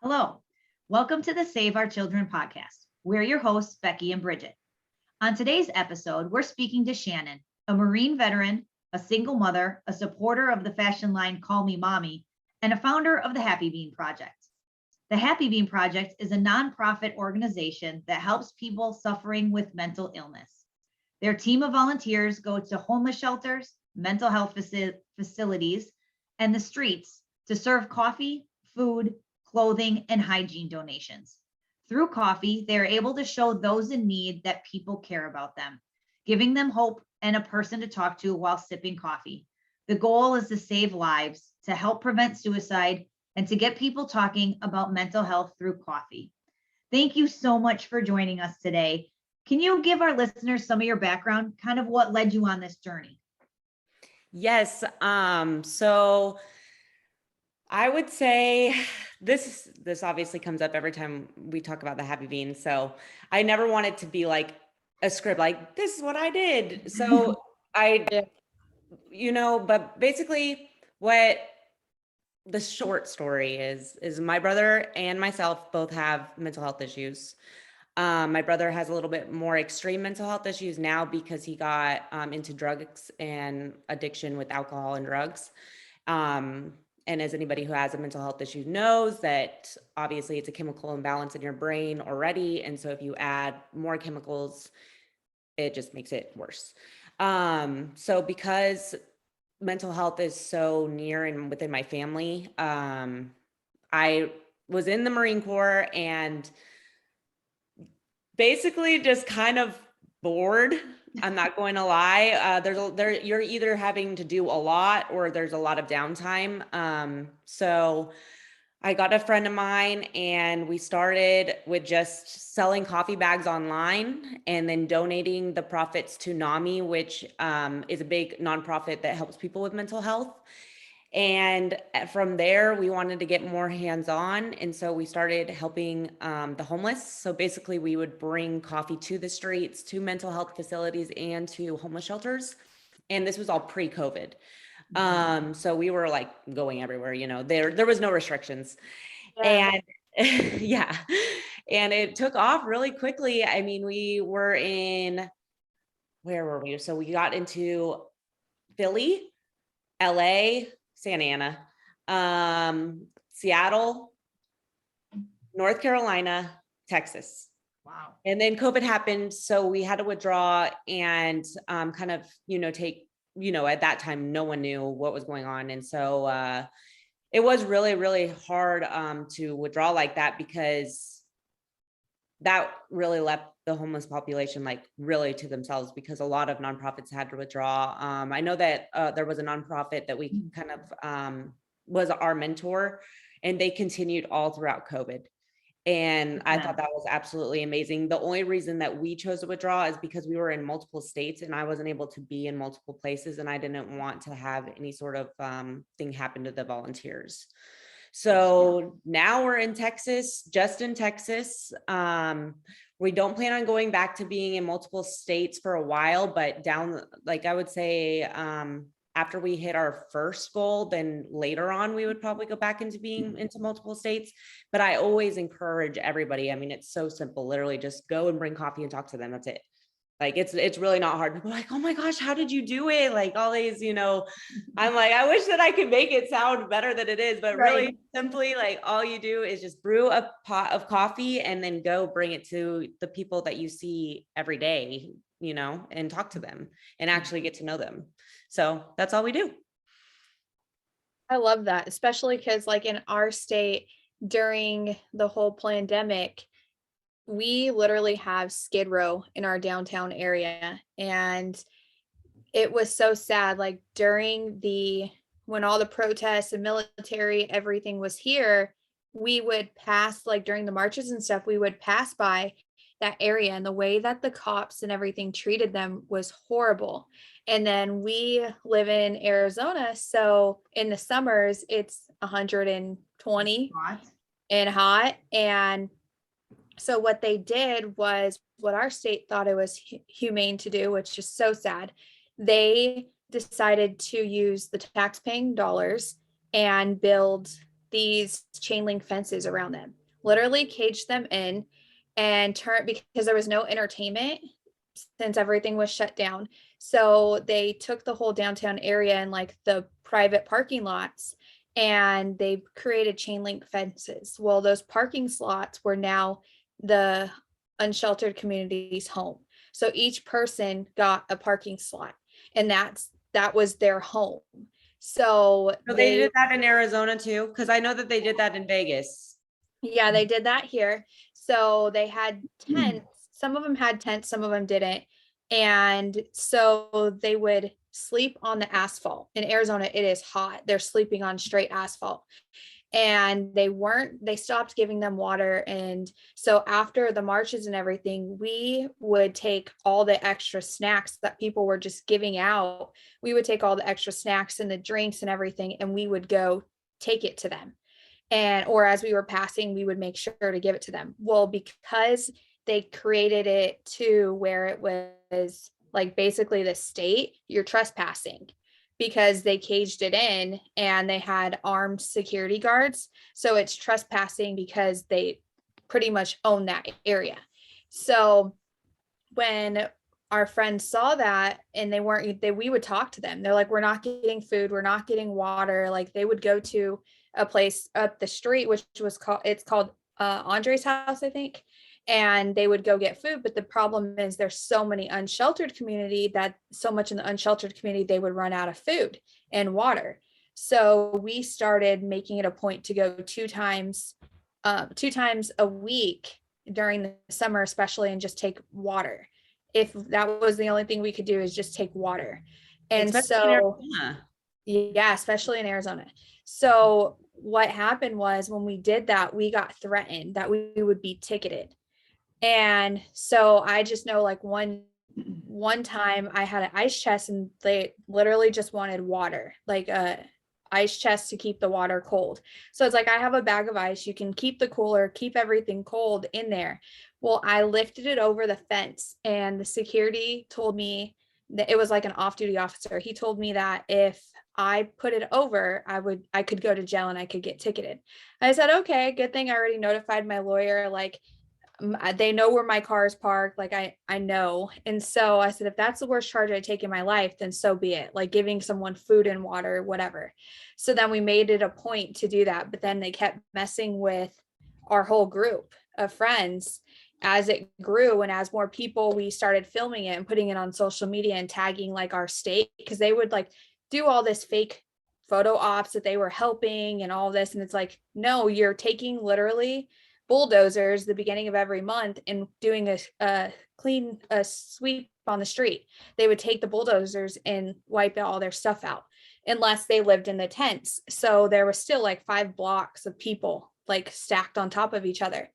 Hello, welcome to the Save Our Children podcast. We're your hosts, Becky and Bridget. On today's episode, we're speaking to Shannon, a Marine veteran, a single mother, a supporter of the fashion line Call Me Mommy, and a founder of the Happy Bean Project. The Happy Bean Project is a nonprofit organization that helps people suffering with mental illness. Their team of volunteers go to homeless shelters, mental health facilities, and the streets to serve coffee, food, clothing, and hygiene donations. Through coffee, they are able to show those in need that people care about them, giving them hope and a person to talk to while sipping coffee. The goal is to save lives, to help prevent suicide, and to get people talking about mental health through coffee. Thank you so much for joining us today. Can you give our listeners some of your background, kind of what led you on this journey? Yes. So I would say this obviously comes up every time we talk about the Happy Bean. So I never wanted to be like a script, like this is what I did. So but basically what the short story is my brother and myself both have mental health issues. My brother has a little bit more extreme mental health issues now because he got into drugs and addiction with alcohol and drugs. And as anybody who has a mental health issue knows, that obviously it's a chemical imbalance in your brain already. And so if you add more chemicals, it just makes it worse. So because mental health is so near and within my family, I was in the Marine Corps and basically just kind of bored. I'm not going to lie. You're either having to do a lot or there's a lot of downtime. So I got a friend of mine and we started with just selling coffee bags online and then donating the profits to NAMI, which is a big nonprofit that helps people with mental health. And from there, we wanted to get more hands-on. And so we started helping the homeless. So basically we would bring coffee to the streets, to mental health facilities, and to homeless shelters. And this was all pre-COVID. So we were like going everywhere, there was no restrictions. And yeah, and it took off really quickly. I mean, where were we? So we got into Philly, LA, Santa Ana, Seattle, North Carolina, Texas. Wow. And then COVID happened. So we had to withdraw and kind of, take, at that time, no one knew what was going on. And so it was really, really hard to withdraw like that because that really left the homeless population like really to themselves because a lot of nonprofits had to withdraw. I know that there was a nonprofit that we kind of was our mentor and they continued all throughout COVID. And I thought that was absolutely amazing. The only reason that we chose to withdraw is because we were in multiple states and I wasn't able to be in multiple places and I didn't want to have any sort of thing happen to the volunteers. So now we're in Texas, just in Texas. We don't plan on going back to being in multiple states for a while, but I would say, after we hit our first goal, then later on, we would probably go back into being into multiple states. But I always encourage everybody. I mean, it's so simple, literally just go and bring coffee and talk to them. That's it. Like, it's really not hard. People are like, oh my gosh, how did you do it? Like all these, I'm like, I wish that I could make it sound better than it is, but really simply like all you do is just brew a pot of coffee and then go bring it to the people that you see every day, and talk to them and actually get to know them. So that's all we do. I love that, especially because like in our state during the whole pandemic, we literally have Skid Row in our downtown area. And it was so sad, like when all the protests and military, everything was here, we would pass, like during the marches and stuff, we would pass by that area and the way that the cops and everything treated them was horrible. And then we live in Arizona, so in the summers it's 120 and hot. And so what they did was what our state thought it was humane to do, which is so sad. They decided to use the tax-paying dollars and build these chain link fences around them, literally caged them in and turn because there was no entertainment since everything was shut down. So they took the whole downtown area and like the private parking lots and they created chain link fences. Well, those parking slots were now the unsheltered community's home. So each person got a parking slot and that was their home. So So they did that in Arizona too? Because I know that they did that in Vegas. yeah, they did that here. So they had tents. Some of them had tents, some of them didn't. And so they would sleep on the asphalt. In Arizona, it is hot. They're sleeping on straight asphalt. And they stopped giving them water. And so after the marches and everything, we would take all the extra snacks that people were just giving out. We would take all the extra snacks and the drinks and everything, and we would go take it to them. And or as we were passing, we would make sure to give it to them. Well, because they created it to where it was like basically the state, you're trespassing because they caged it in and they had armed security guards. So it's trespassing because they pretty much own that area. So when our friends saw that and we would talk to them. They're like, we're not getting food. We're not getting water. Like they would go to a place up the street, which was called Andre's house, I think. And they would go get food. But the problem is there's so many unsheltered community that so much in the unsheltered community, they would run out of food and water. So we started making it a point to go two times a week during the summer, especially, and just take water. If that was the only thing we could do is just take water. And Especially in so, Arizona. yeah, especially in Arizona. So what happened was when we did that, we got threatened that we would be ticketed. And so I just know like one time I had an ice chest and they literally just wanted water, like a ice chest to keep the water cold. So it's like, I have a bag of ice. You can keep the cooler, keep everything cold in there. Well, I lifted it over the fence and the security told me that it was like an off-duty officer. He told me that if I put it over, I could go to jail and I could get ticketed. I said, okay, good thing I already notified my lawyer. Like, they know where my car is parked. Like I know. And so I said, if that's the worst charge I take in my life, then so be it. Like giving someone food and water, whatever. So then we made it a point to do that. But then they kept messing with our whole group of friends as it grew. And as more people, we started filming it and putting it on social media and tagging like our state, because they would like do all this fake photo ops that they were helping and all this. And it's like, no, you're taking literally bulldozers the beginning of every month and doing a sweep on the street. They would take the bulldozers and wipe all their stuff out unless they lived in the tents. So there was still like 5 blocks of people like stacked on top of each other.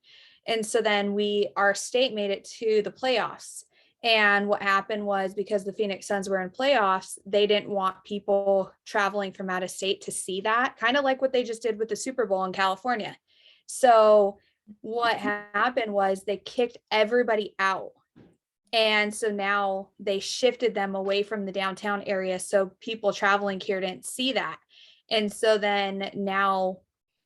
And so then our state made it to the playoffs. And what happened was, because the Phoenix Suns were in playoffs, they didn't want people traveling from out of state to see that, kind of like what they just did with the Super Bowl in California. So what happened was they kicked everybody out. And so now they shifted them away from the downtown area. So people traveling here didn't see that. And so then now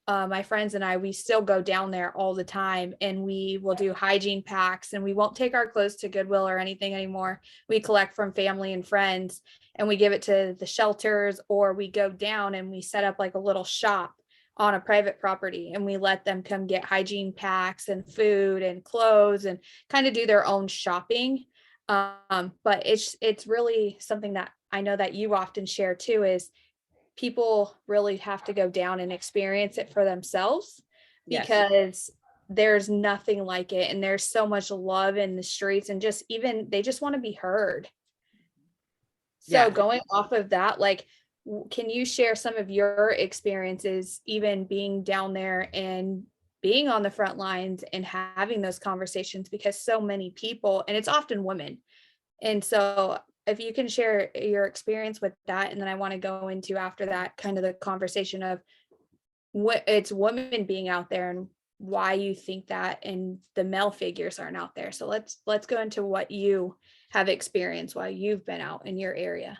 my friends and I, we still go down there all the time and we will do hygiene packs, and we won't take our clothes to Goodwill or anything anymore. We collect from family and friends and we give it to the shelters, or we go down and we set up like a little shop on a private property and we let them come get hygiene packs and food and clothes and kind of do their own shopping. But it's really something that I know that you often share too, is people really have to go down and experience it for themselves, because yes, there's nothing like it. And there's so much love in the streets, and just even they just want to be heard. So going off of that, like, can you share some of your experiences, even being down there and being on the front lines and having those conversations? Because so many people, and it's often women. And so if you can share your experience with that, and then I want to go into after that kind of the conversation of what it's women being out there and why you think that, and the male figures aren't out there. So let's go into what you have experienced while you've been out in your area.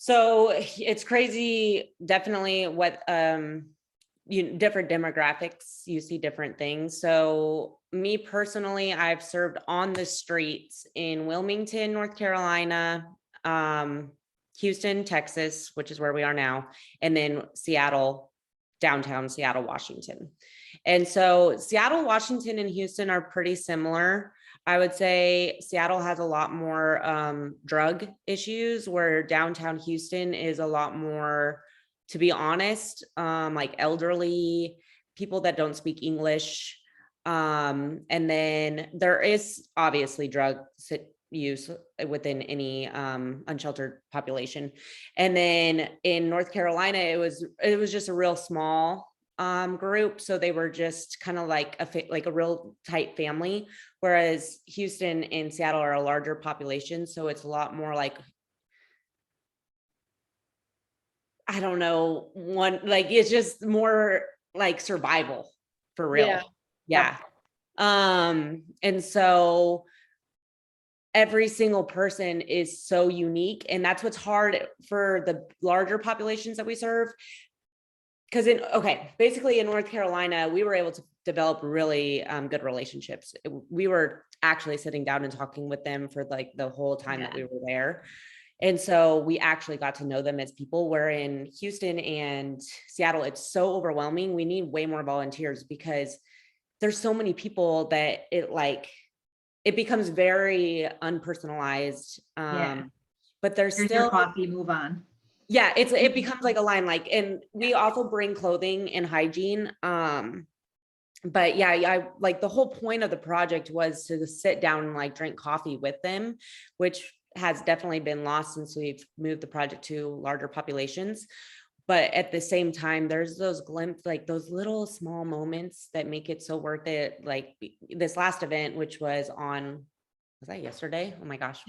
So it's crazy, definitely what different demographics, you see different things. So me personally, I've served on the streets in Wilmington, North Carolina, Houston, Texas, which is where we are now, and then Seattle, downtown Seattle, Washington. And so Seattle, Washington, and Houston are pretty similar. I would say Seattle has a lot more drug issues, where downtown Houston is a lot more, to be honest, like elderly people that don't speak English. And then there is obviously drug use within any unsheltered population. And then in North Carolina, it was just a real small group. So they were just kind of like a real tight family, whereas Houston and Seattle are a larger population. So it's a lot more like, I don't know, it's just more like survival for real. Yeah. And so every single person is so unique, and that's what's hard for the larger populations that we serve. Because basically in North Carolina, we were able to develop really good relationships. We were actually sitting down and talking with them for like the whole time that we were there. And so we actually got to know them as people, where in Houston and Seattle, it's so overwhelming. We need way more volunteers because there's so many people that it becomes very unpersonalized. But there's Here's still your coffee, move on. Yeah, it becomes like a line, and we also bring clothing and hygiene. But yeah, I like the whole point of the project was to sit down and like drink coffee with them, which has definitely been lost since we've moved the project to larger populations. But at the same time, there's those glimpses, like those little small moments that make it so worth it. Like this last event, which was that yesterday? Oh my gosh,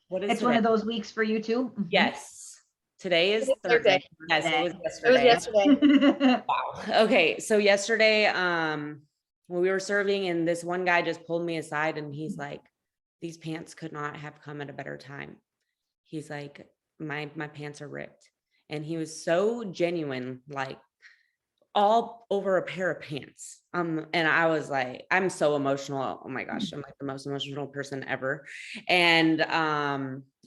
what is It's today? one of those weeks for you too. Yes. Today is Thursday. Yes, it was It was yesterday. yesterday. Wow. Okay. So yesterday, when we were serving, and this one guy just pulled me aside and he's like, these pants could not have come at a better time. He's like, my pants are ripped. And he was so genuine, like all over a pair of pants. And I was like, I'm so emotional. Oh my gosh, I'm like the most emotional person ever. And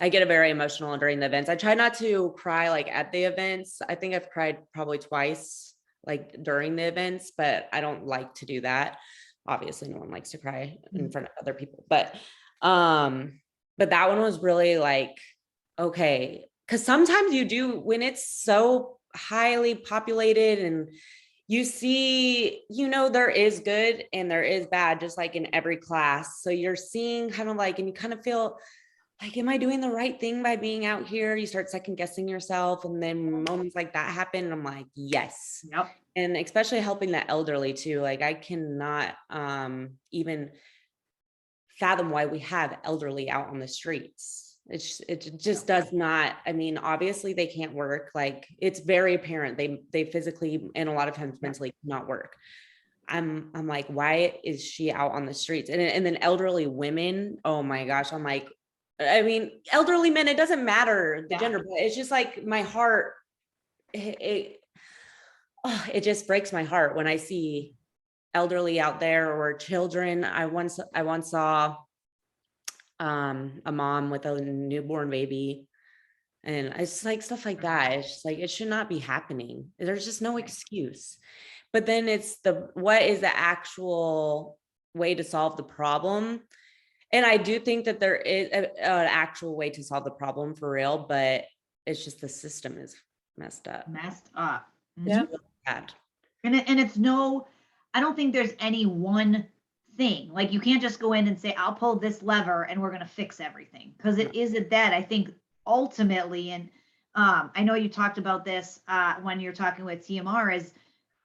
I get very emotional during the events. I try not to cry like at the events. I think I've cried probably twice like during the events, but I don't like to do that. Obviously, no one likes to cry in front of other people. But that one was really like, okay, because sometimes you do, when it's so highly populated and you see, there is good and there is bad, just like in every class. So you're seeing kind of like, and you kind of feel like, am I doing the right thing by being out here? You start second guessing yourself. And then moments like that happen. And I'm like, yes. Yep. And especially helping the elderly too. Like I cannot even fathom why we have elderly out on the streets. It just does not, I mean, obviously they can't work. Like it's very apparent they physically and a lot of times mentally cannot work. I'm like, why is she out on the streets? And then elderly women, oh my gosh, I'm like, I mean, elderly men, it doesn't matter the gender, but it's just like my heart, it just breaks my heart when I see elderly out there or children. I once saw a mom with a newborn baby, and it's like stuff like that. It's just like, it should not be happening. There's just no excuse. But then it's what is the actual way to solve the problem? And I do think that there is an actual way to solve the problem for real, but it's just the system is messed up. Yeah. It's really bad. And it's I don't think there's any one thing. Like you can't just go in and say, I'll pull this lever and we're going to fix everything, because it isn't that. I think ultimately, and I know you talked about this when you're talking with TMR, is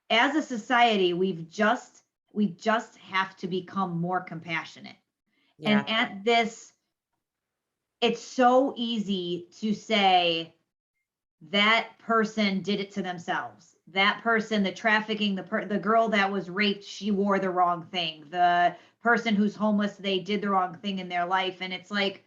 as a society, we just have to become more compassionate. Yeah. And at this, it's so easy to say that person did it to themselves. That person, the trafficking, the girl that was raped, she wore the wrong thing. The person who's homeless, they did the wrong thing in their life. And it's like,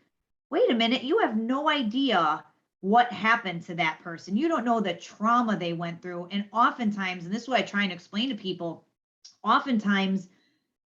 wait a minute, you have no idea what happened to that person. You don't know the trauma they went through. And oftentimes, and this is what I try and explain to people, oftentimes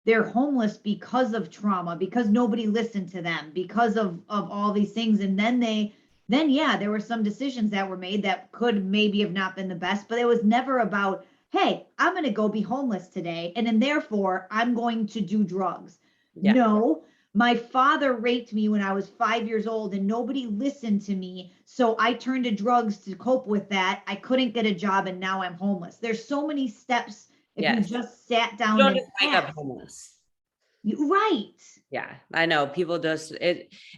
they're homeless because of trauma, because nobody listened to them, because of all these things. And then yeah, there were some decisions that were made that could maybe have not been the best, but it was never about, hey, I'm going to go be homeless today, and then therefore I'm going to do drugs. Yeah. No, my father raped me when I was 5 years old and nobody listened to me. So I turned to drugs to cope with that. I couldn't get a job and now I'm homeless. There's so many steps if Yes. you just sat down You don't and just wake up asked. homeless. Right. Yeah, I know people just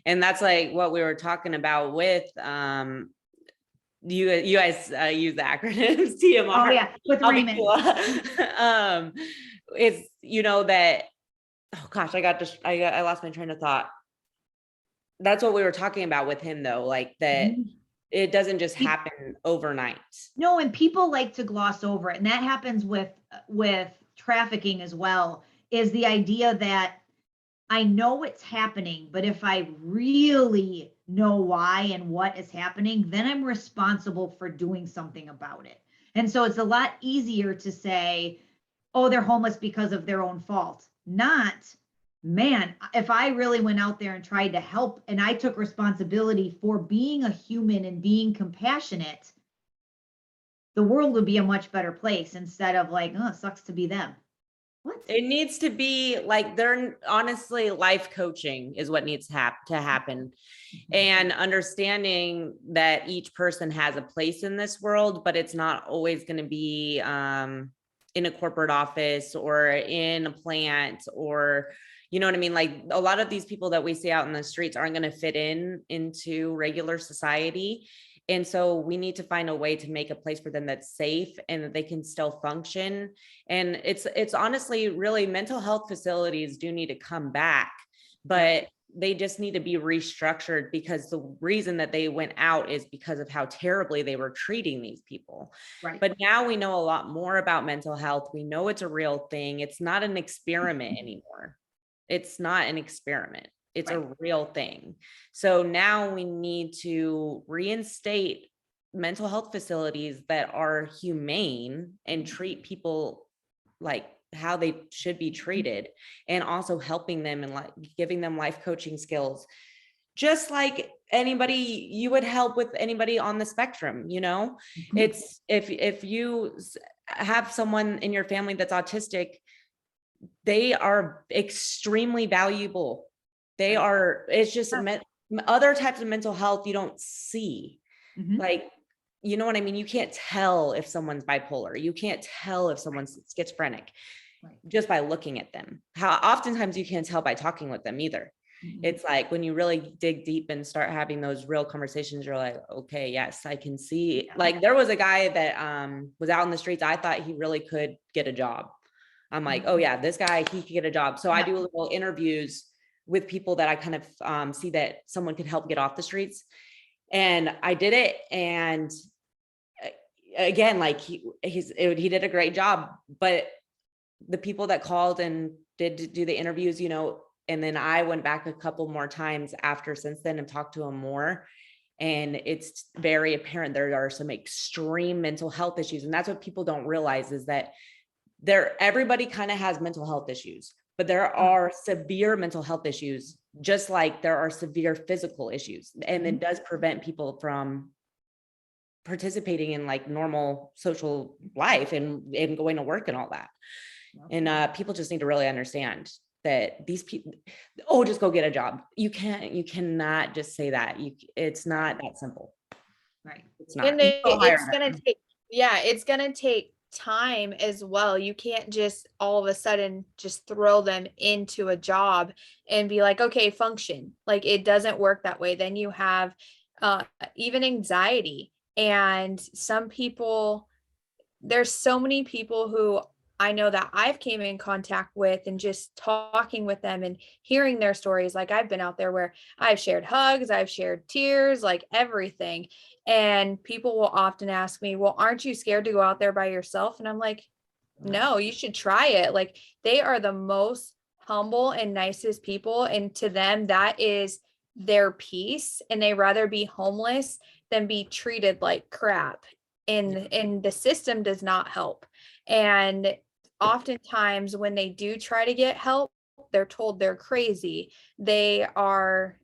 and that's like what we were talking about with you guys use the acronyms TMR. Oh yeah, with I'll be Raymond. cool. It's that, oh gosh, I lost my train of thought. That's what we were talking about with him though, like that it doesn't just happen overnight. No, and people like to gloss over it, and that happens with trafficking as well, is the idea that I know it's happening, but if I really know why and what is happening, then I'm responsible for doing something about it. And so it's a lot easier to say, oh, they're homeless because of their own fault. Not, man, if I really went out there and tried to help and I took responsibility for being a human and being compassionate, the world would be a much better place instead of like, oh, it sucks to be them. What? It needs to be like, they're honestly, life coaching is what needs to happen. And understanding that each person has a place in this world, but it's not always going to be in a corporate office or in a plant, or, you know what I mean? Like a lot of these people that we see out in the streets aren't going to fit into regular society. And so we need to find a way to make a place for them that's safe and that they can still function. And it's honestly, really, mental health facilities do need to come back, but they just need to be restructured, because the reason that they went out is because of how terribly they were treating these people. Right. But now we know a lot more about mental health. We know it's a real thing. It's not an experiment anymore. It's not an experiment. It's a real thing. So now we need to reinstate mental health facilities that are humane and treat people like how they should be treated, and also helping them and like giving them life coaching skills, just like anybody you would help with anybody on the spectrum. It's if you have someone in your family that's autistic, they are extremely valuable. It's just other types of mental health you don't see. Like, you know what I mean? You can't tell if someone's bipolar. You can't tell if someone's schizophrenic just by looking at them. How oftentimes you can't tell by talking with them either. It's like when you really dig deep and start having those real conversations, you're like, okay, yes, I can see. Like there was a guy that was out in the streets. I thought he really could get a job. I'm like, oh yeah, this guy, he could get a job. So I do little interviews with people that I kind of see that someone could help get off the streets. And I did it. And again, like he did a great job, but the people that called and did do the interviews, and then I went back a couple more times since then and talked to him more. And it's very apparent there are some extreme mental health issues. And that's what people don't realize, is that everybody kind of has mental health issues, but there are severe mental health issues, just like there are severe physical issues. And it does prevent people from participating in like normal social life and going to work and all that. And people just need to really understand that these people, just go get a job. You cannot just say that. It's not that simple. Right. It's not. And it's gonna take time as well. You can't just all of a sudden just throw them into a job and be like, okay, function. Like it doesn't work that way. Then you have even anxiety, and some people, there's so many people who I know that I've came in contact with, and just talking with them and hearing their stories. Like I've been out there where I've shared hugs, I've shared tears, like everything. And people will often ask me, well, aren't you scared to go out there by yourself? And I'm like, no, you should try it. Like they are the most humble and nicest people. And to them, that is their peace. And they rather be homeless than be treated like crap. And the system does not help. And oftentimes when they do try to get help, they're told they're crazy. They are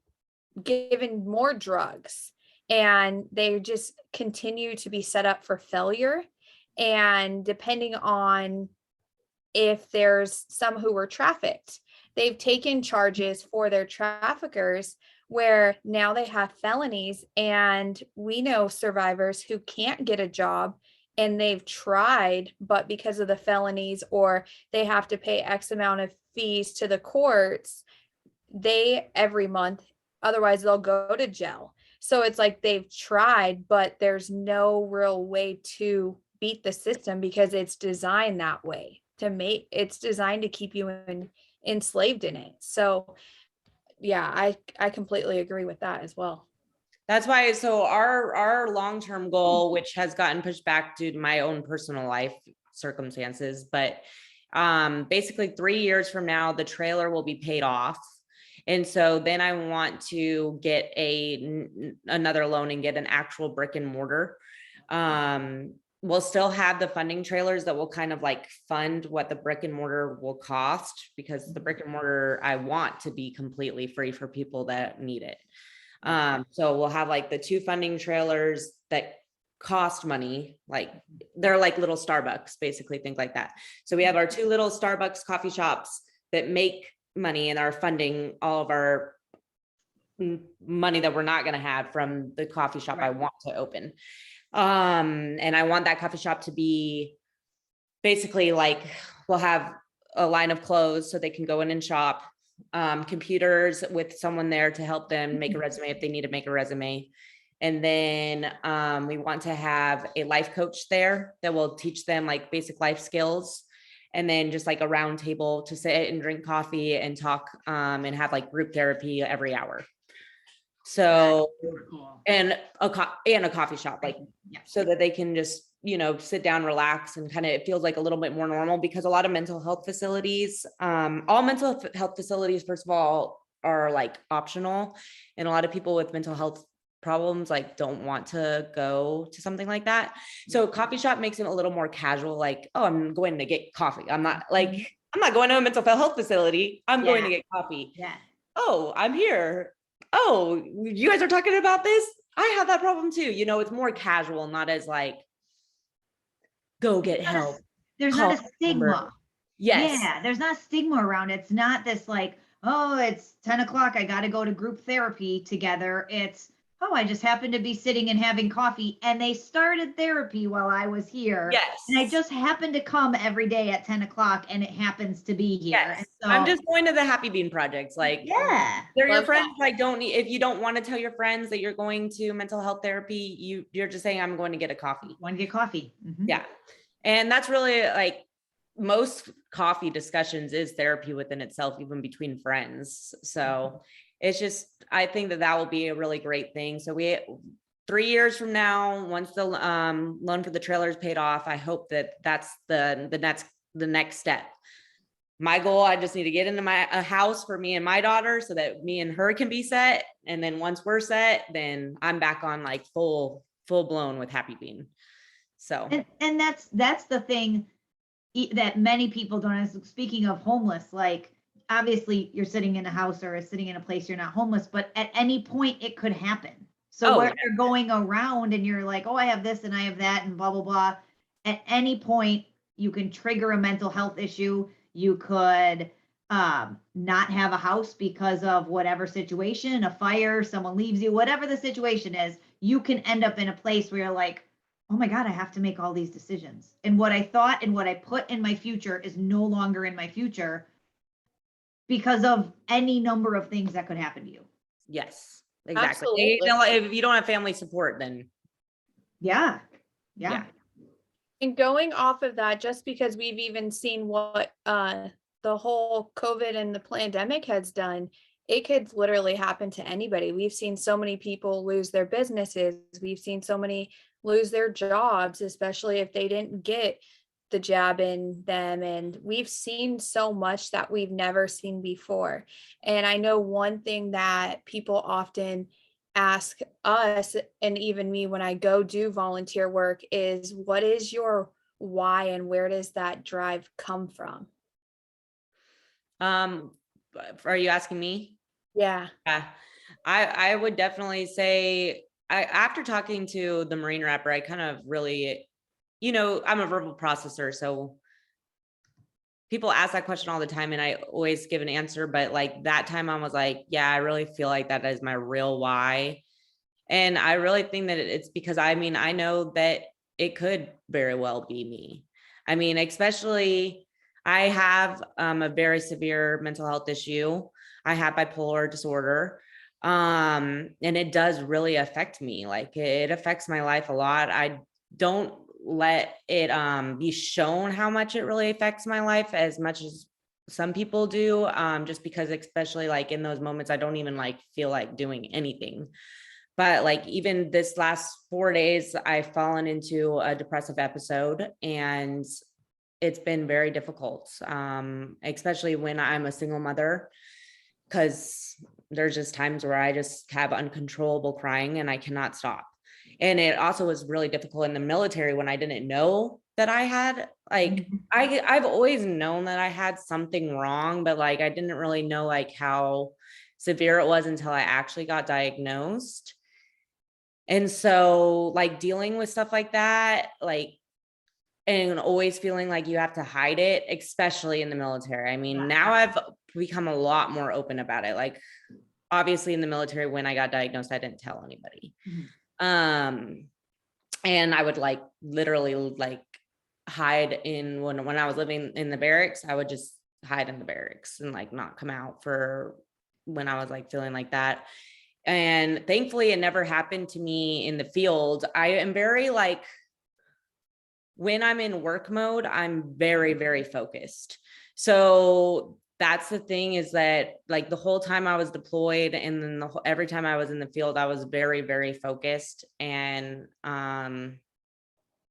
given more drugs, and they just continue to be set up for failure. And depending on if there's some who were trafficked, they've taken charges for their traffickers where now they have felonies. And we know survivors who can't get a job, and they've tried, but because of the felonies, or they have to pay X amount of fees to the courts, they every month, otherwise they'll go to jail. So it's like they've tried, but there's no real way to beat the system because it's designed that way it's designed to keep you enslaved in it. So yeah, I completely agree with that as well. That's why, so our long-term goal, which has gotten pushed back due to my own personal life circumstances, but basically 3 years from now, the trailer will be paid off. And so then I want to get another loan and get an actual brick and mortar. We'll still have the funding trailers that will kind of like fund what the brick and mortar will cost, because the brick and mortar, I want to be completely free for people that need it. So we'll have like the 2 funding trailers that cost money, like they're like little Starbucks, basically, think like that. So we have our 2 little Starbucks coffee shops that make money and are funding all of our money that we're not going to have from the coffee shop I want to open. And I want that coffee shop to be basically like, we'll have a line of clothes so they can go in and shop, computers with someone there to help them make a resume if they need to make a resume. And then we want to have a life coach there that will teach them like basic life skills. And then just like a round table to sit and drink coffee and talk, and have like group therapy every hour. So, Cool. and a coffee shop, like, so that they can just, sit down, relax, and kind of, it feels like a little bit more normal, because a lot of mental health facilities, all mental health facilities, first of all, are like optional. And a lot of people with mental health problems like don't want to go to something like that. So coffee shop makes it a little more casual, like, oh, I'm going to get coffee. I'm not going to a mental health facility. I'm going to get coffee. Yeah. Oh, I'm here. Oh, you guys are talking about this? I have that problem too. It's more casual, not as like, go get help. There's not a stigma. Yes. Yeah, there's not stigma around it. It's not this like, oh, it's 10 o'clock. I got to go to group therapy together. It's, oh, I just happened to be sitting and having coffee, and they started therapy while I was here. Yes. And I just happened to come every day at 10 o'clock, and it happens to be here. Yes. And so, I'm just going to the Happy Bean projects. Like, yeah, they're your friends. Like, if you don't want to tell your friends that you're going to mental health therapy, you're just saying, I'm going to get a coffee. Want to get coffee. Mm-hmm. Yeah. And that's really like most coffee discussions is therapy within itself, even between friends. So it's just, I think that will be a really great thing. So 3 years from now, once the loan for the trailer is paid off, I hope that's the next step. My goal, I just need to get into a house for me and my daughter so that me and her can be set. And then once we're set, then I'm back on like full blown with Happy Bean. So, and that's the thing that many people don't. Speaking of homeless, like obviously you're sitting in a house or sitting in a place, you're not homeless, but at any point it could happen. So you're going around and you're like, oh, I have this and I have that and blah, blah, blah. At any point you can trigger a mental health issue. You could not have a house because of whatever situation, a fire, someone leaves you, whatever the situation is, you can end up in a place where you're like, oh my God, I have to make all these decisions. And what I thought and what I put in my future is no longer in my future because of any number of things that could happen to you. Yes, exactly. Absolutely. If you don't have family support, then. Yeah. And going off of that, just because we've even seen what the whole COVID and the pandemic has done, it could literally happen to anybody. We've seen so many people lose their businesses. We've seen so many lose their jobs, especially if they didn't get the jab in them. And we've seen so much that we've never seen before. And I know one thing that people often ask us, and even me when I go do volunteer work, is what is your why and where does that drive come from? Um, are you asking me? Yeah. Yeah, I would definitely say after talking to the Marine rapper, I kind of really, I'm a verbal processor, so people ask that question all the time and I always give an answer, but like that time I was like, yeah, I really feel like that is my real why. And I really think that it's because I know that it could very well be me. I mean, especially I have a very severe mental health issue. I have bipolar disorder. And it does really affect me. Like it affects my life a lot. I don't let it be shown how much it really affects my life as much as some people do. Just because especially like in those moments, I don't even like feel like doing anything. But like even this last 4 days, I've fallen into a depressive episode and it's been very difficult, especially when I'm a single mother, because there's just times where I just have uncontrollable crying and I cannot stop. And it also was really difficult in the military when I didn't know that I had like, I've always known that I had something wrong, but like I didn't really know like how severe it was until I actually got diagnosed. And so like dealing with stuff like that, like, and always feeling like you have to hide it, especially in the military. I mean, now I've become a lot more open about it. Like obviously in the military, when I got diagnosed, I didn't tell anybody. And I would like literally like hide in when I was living in the barracks, I would just hide in the barracks and like not come out for when I was like feeling like that. And thankfully it never happened to me in the field. I am very like, when I'm in work mode, I'm very, very focused. So that's the thing, is that like the whole time I was deployed and then every time I was in the field, I was very, very focused. And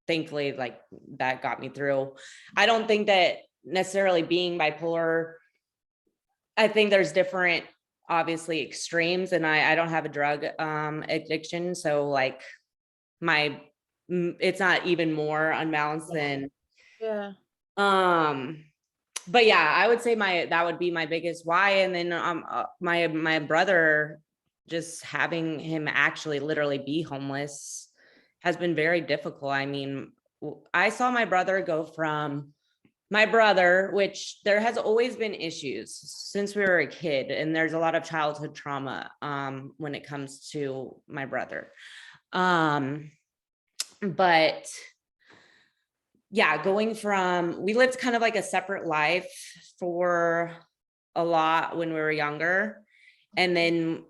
thankfully like that got me through. I don't think that necessarily being bipolar, I think there's different obviously extremes, and I don't have a drug addiction. So like it's not even more unbalanced than Yeah. but yeah, I would say that would be my biggest why. And then my brother, just having him actually literally be homeless has been very difficult. I mean, I saw my brother go from my brother, which there has always been issues since we were a kid, and there's a lot of childhood trauma when it comes to my brother. But yeah, going from, we lived kind of like a separate life for a lot when we were younger. And then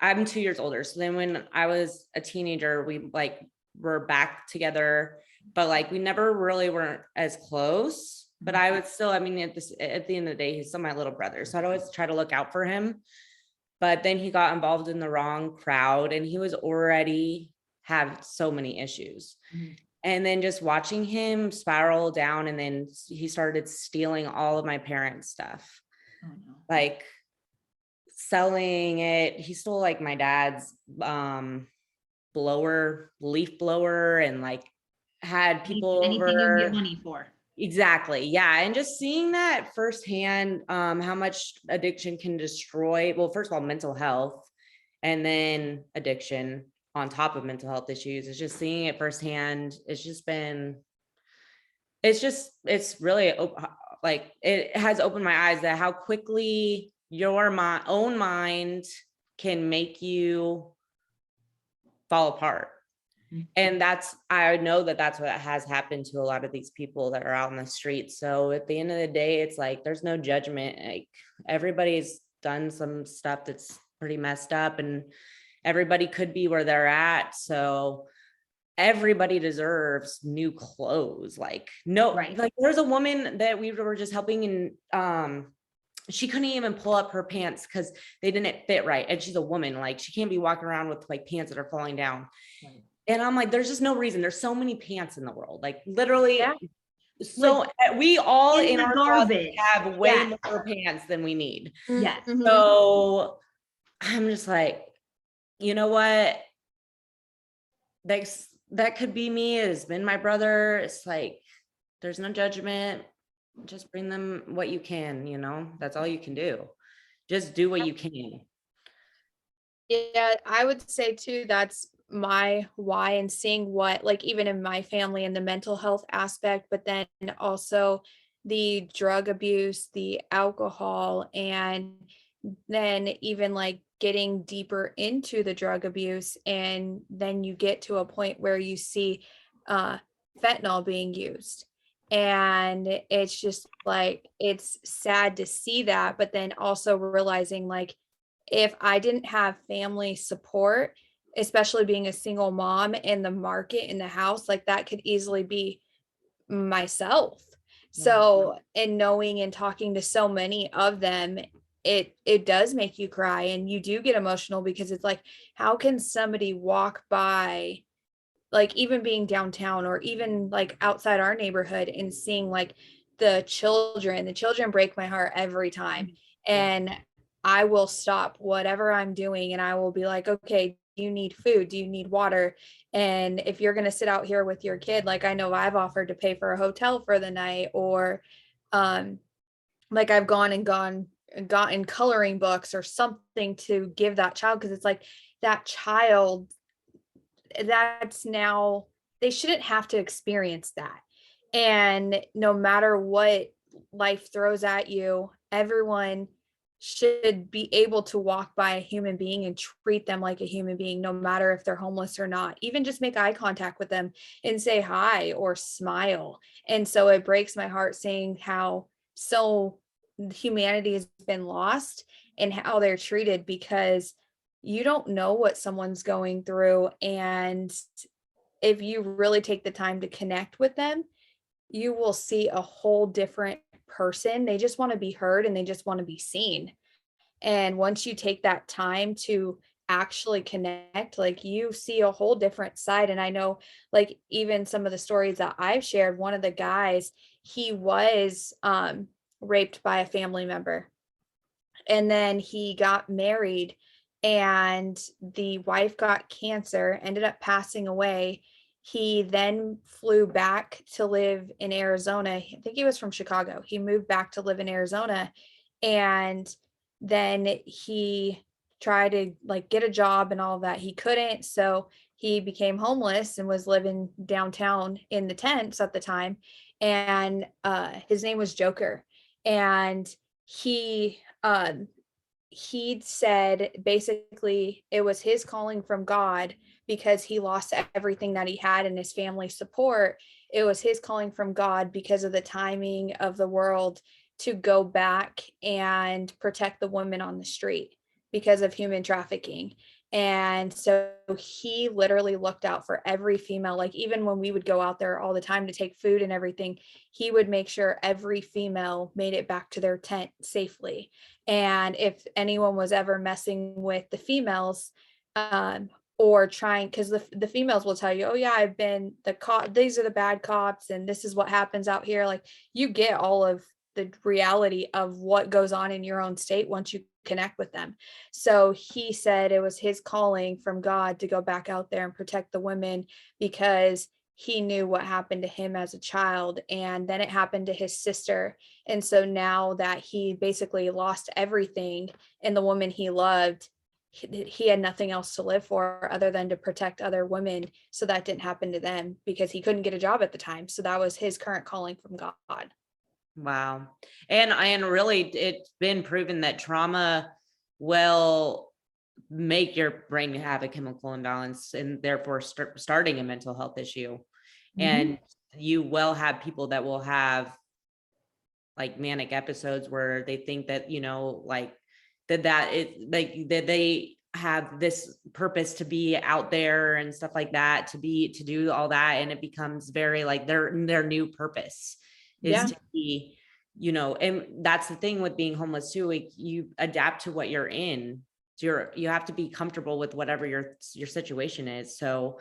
I'm 2 years older. So then when I was a teenager, we like were back together, but like we never really weren't as close. But I would still, I mean, at the end of the day, he's still my little brother. So I'd always try to look out for him. But then he got involved in the wrong crowd and he was already have so many issues. And then just watching him spiral down, and then he started stealing all of my parents' stuff. Oh, no. Like selling it. He stole like my dad's leaf blower, and like had people anything you over. can get money for. Exactly. Yeah. And just seeing that firsthand, how much addiction can destroy, well, first of all, mental health, and then addiction on top of mental health issues. It's just seeing it firsthand. It's really like it has opened my eyes that how quickly your own mind can make you fall apart. And I know that that's what has happened to a lot of these people that are out in the streets. So at the end of the day, it's like, there's no judgment. Like everybody's done some stuff that's pretty messed up, and everybody could be where they're at. So everybody deserves new clothes. Like, no, right. Like there's a woman that we were just helping, and she couldn't even pull up her pants because they didn't fit right. And she's a woman, like she can't be walking around with like pants that are falling down. Right. And I'm like, there's just no reason. There's so many pants in the world, like literally. Yeah. So like, we all in our garbage have way more pants than we need. Yeah. So I'm just like, you know what? That could be me. It's been my brother. It's like, there's no judgment. Just bring them what you can, that's all you can do. Just do what you can. Yeah, I would say too, that's my why, and seeing what, like, even in my family and the mental health aspect, but then also the drug abuse, the alcohol, and then even like getting deeper into the drug abuse. And then you get to a point where you see uh, fentanyl being used. And it's just like, it's sad to see that, but then also realizing like, if I didn't have family support, especially being a single mom in the market in the house, like that could easily be myself. So, and knowing and talking to so many of them, it does make you cry, and you do get emotional, because it's like, how can somebody walk by, like even being downtown or even like outside our neighborhood, and seeing like the children break my heart every time. And I will stop whatever I'm doing and I will be like, okay, do you need food? Do you need water? And if you're going to sit out here with your kid, like I know I've offered to pay for a hotel for the night, or um like I've gotten coloring books or something to give that child, because it's like that child, that's now, they shouldn't have to experience that. And no matter what life throws at you, everyone should be able to walk by a human being and treat them like a human being, no matter if they're homeless or not. Even just make eye contact with them and say hi or smile. And so it breaks my heart seeing how so humanity has been lost and how they're treated, because you don't know what someone's going through. And if you really take the time to connect with them, you will see a whole different person. They just want to be heard and they just want to be seen. And once you take that time to actually connect, like you see a whole different side. And I know, like, even some of the stories that I've shared, one of the guys, he was raped by a family member, and then he got married, and the wife got cancer, ended up passing away. He then flew back to live in Arizona. I think he was from Chicago. He moved back to live in Arizona, and then he tried to like get a job and all of that. He couldn't, so he became homeless and was living downtown in the tents at the time. And his name was Joker. And he he said basically it was his calling from God, because he lost everything that he had in his family support. It was his calling from God because of the timing of the world, to go back and protect the women on the street because of human trafficking. And so he literally looked out for every female. Like even when we would go out there all the time to take food and everything, he would make sure every female made it back to their tent safely. And if anyone was ever messing with the females, or trying, because the females will tell you, oh yeah, I've been the cop, these are the bad cops and this is what happens out here. Like you get all of the reality of what goes on in your own state once you connect with them. So he said it was his calling from God to go back out there and protect the women, because he knew what happened to him as a child, and then it happened to his sister. And so now that he basically lost everything, and the woman he loved, he had nothing else to live for other than to protect other women, so that didn't happen to them, because he couldn't get a job at the time. So that was his current calling from God. Wow. And really it's been proven that trauma will make your brain have a chemical imbalance, and therefore starting a mental health issue. And you will have people that will have like manic episodes where they think that, like that it like that they have this purpose to be out there and stuff like that, to do all that. And it becomes very like their new purpose is Yeah. to be, and that's the thing with being homeless too. Like you adapt to what you're in. You have to be comfortable with whatever your situation is. So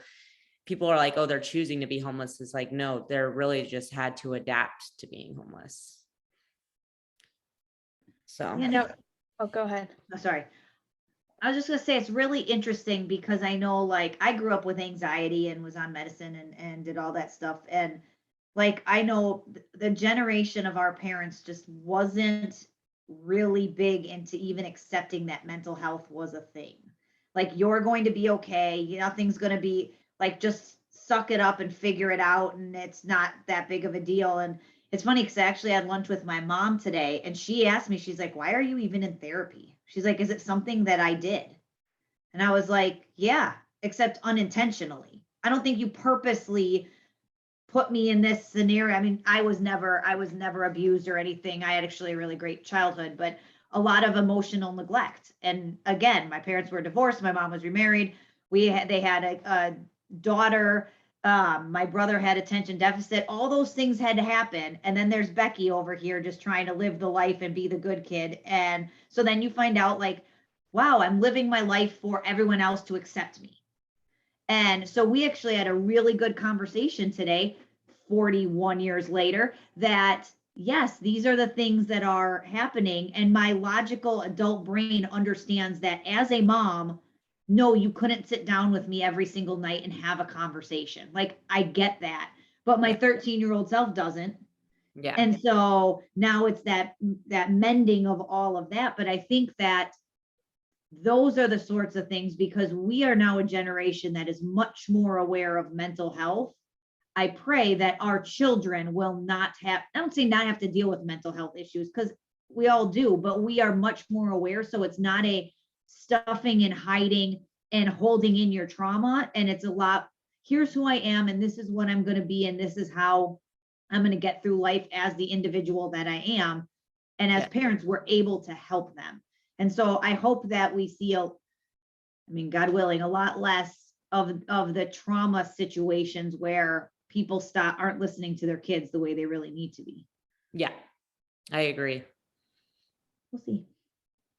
people are like, oh, they're choosing to be homeless. It's like, no, they're really just had to adapt to being homeless. So You know, Oh, go ahead. sorry. I was just gonna say it's really interesting because I know like I grew up with anxiety and was on medicine and did all that stuff. And like I know the generation of our parents just wasn't really big into even accepting that mental health was a thing. Like you're going to be okay, nothing's gonna be like just suck it up and figure it out and it's not that big of a deal. And it's funny because I actually had lunch with my mom today and she asked me, she's like, why are you even in therapy? She's like, is it something that I did? And I was like, yeah, except unintentionally. I don't think you purposely put me in this scenario. I mean, I was never abused or anything. I had actually a really great childhood, but a lot of emotional neglect. And again, my parents were divorced. My mom was remarried. They had a daughter. My brother had attention deficit. All those things had to happen. And then there's Becky over here just trying to live the life and be the good kid. And so then you find out like, wow, I'm living my life for everyone else to accept me. And so we actually had a really good conversation today, 41 years later, that yes, these are the things that are happening. And my logical adult brain understands that as a mom, no, you couldn't sit down with me every single night and have a conversation. Like I get that. But my Yeah. 13-year-old self doesn't. Yeah. And so now it's that mending of all of that. But I think that those are the sorts of things because we are now a generation that is much more aware of mental health. I pray that our children will not have, I don't say not have to deal with mental health issues because we all do, but we are much more aware. So it's not a stuffing and hiding and holding in your trauma. And it's a lot, here's who I am, and this is what I'm going to be, and this is how I'm going to get through life as the individual that I am. And as Yeah. parents, we're able to help them. And so I hope that we see I mean, God willing, a lot less of the trauma situations where people aren't listening to their kids the way they really need to be. Yeah, I agree. We'll see.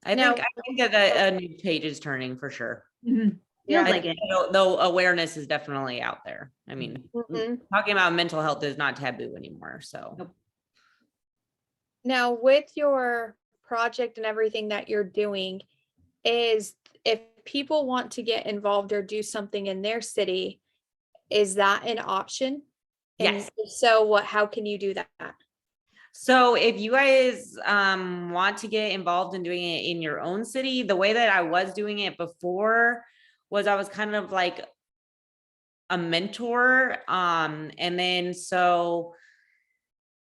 I Now- think that a new page is turning for sure. Mhm. Yeah. Feels like it. Though awareness is definitely out there. I mean, Mhm. talking about mental health is not taboo anymore. So Nope. Now, with your project and everything that you're doing, is if people want to get involved or do something in their city, is that an option? And yes. if so, how can you do that? So if you guys want to get involved in doing it in your own city, the way that I was doing it before was I was kind of like a mentor. And then so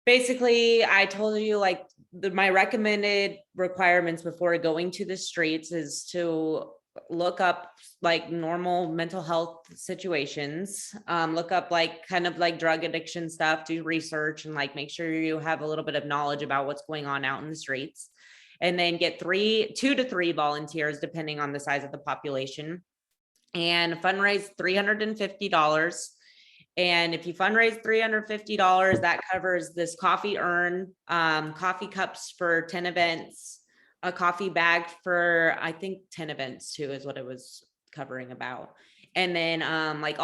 basically I told you like my recommended requirements before going to the streets is to look up like normal mental health situations, look up like kind of like drug addiction stuff, do research and like make sure you have a little bit of knowledge about what's going on out in the streets, and then get 2 to 3 volunteers depending on the size of the population, and fundraise $350. And if you fundraise $350, that covers this coffee urn, coffee cups for 10 events, a coffee bag for, I think 10 events too, is what it was covering about. And then like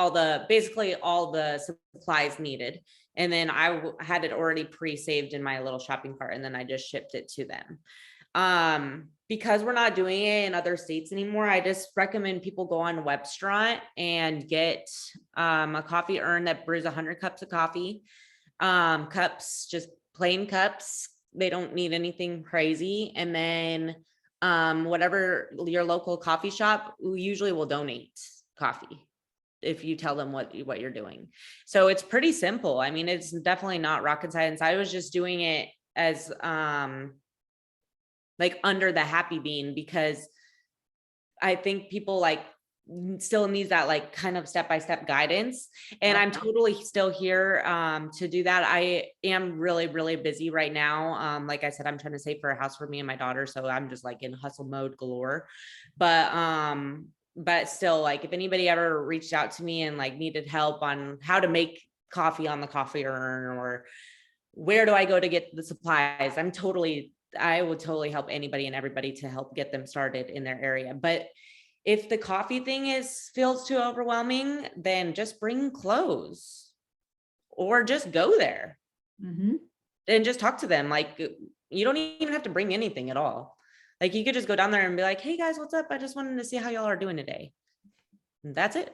basically all the supplies needed. And then I had it already pre-saved in my little shopping cart, and then I just shipped it to them. Because we're not doing it in other states anymore, I just recommend people go on Webstront and get a coffee urn that brews 100 cups of coffee. Cups, just plain cups. They don't need anything crazy. And then whatever your local coffee shop usually will donate coffee if you tell them what you're doing. So it's pretty simple. I mean, it's definitely not rocket science. I was just doing it as like under the happy bean, because I think people like still needs that like kind of step-by-step guidance. And I'm totally still here to do that. I am really, really busy right now. Like I said, I'm trying to save for a house for me and my daughter. So I'm just like in hustle mode galore. But still, like if anybody ever reached out to me and like needed help on how to make coffee on the coffee urn, or where do I go to get the supplies, I would totally help anybody and everybody to help get them started in their area. But if the coffee thing feels too overwhelming, then just bring clothes or just go there and just talk to them. Like you don't even have to bring anything at all. Like you could just go down there and be like, hey guys, what's up? I just wanted to see how y'all are doing today. And that's it.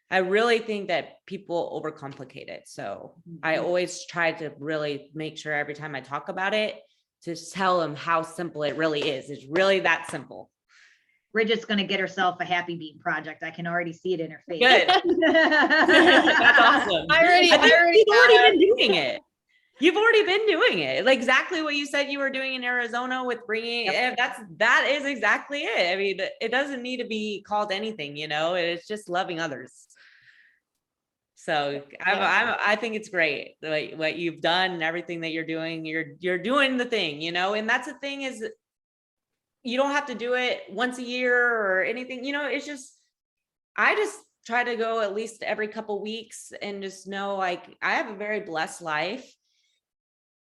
I really think that people overcomplicate it. So I always try to really make sure every time I talk about it, to tell them how simple it really is. It's really that simple. Bridget's going to get herself a Happy Bean project. I can already see it in her face. Good. That's awesome. You've already been doing it. You've already been doing it. Like exactly what you said you were doing in Arizona with bringing, that is exactly it. I mean, it doesn't need to be called anything, you know, it's just loving others. So I think it's great what you've done and everything that you're doing. You're doing the thing, you know, and that's the thing is you don't have to do it once a year or anything, you know, it's just, I just try to go at least every couple weeks and just know like I have a very blessed life.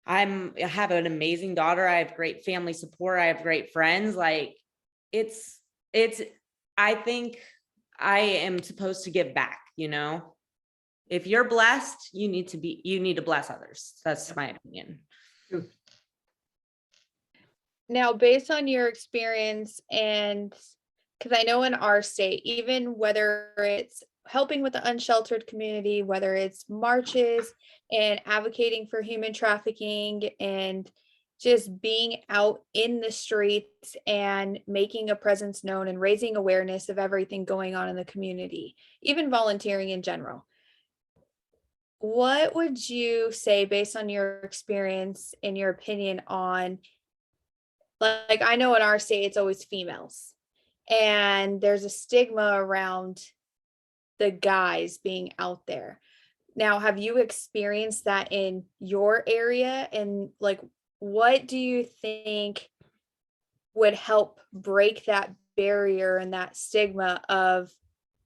I have an amazing daughter. I have great family support. I have great friends. Like I think I am supposed to give back, you know. If you're blessed, you need to bless others. That's my opinion. Now, based on your experience, and because I know in our state, even whether it's helping with the unsheltered community, whether it's marches and advocating for human trafficking and just being out in the streets and making a presence known and raising awareness of everything going on in the community, even volunteering in general. What would you say based on your experience and your opinion on, like, I know in our state, it's always females and there's a stigma around the guys being out there. Now, have you experienced that in your area? And like, what do you think would help break that barrier and that stigma of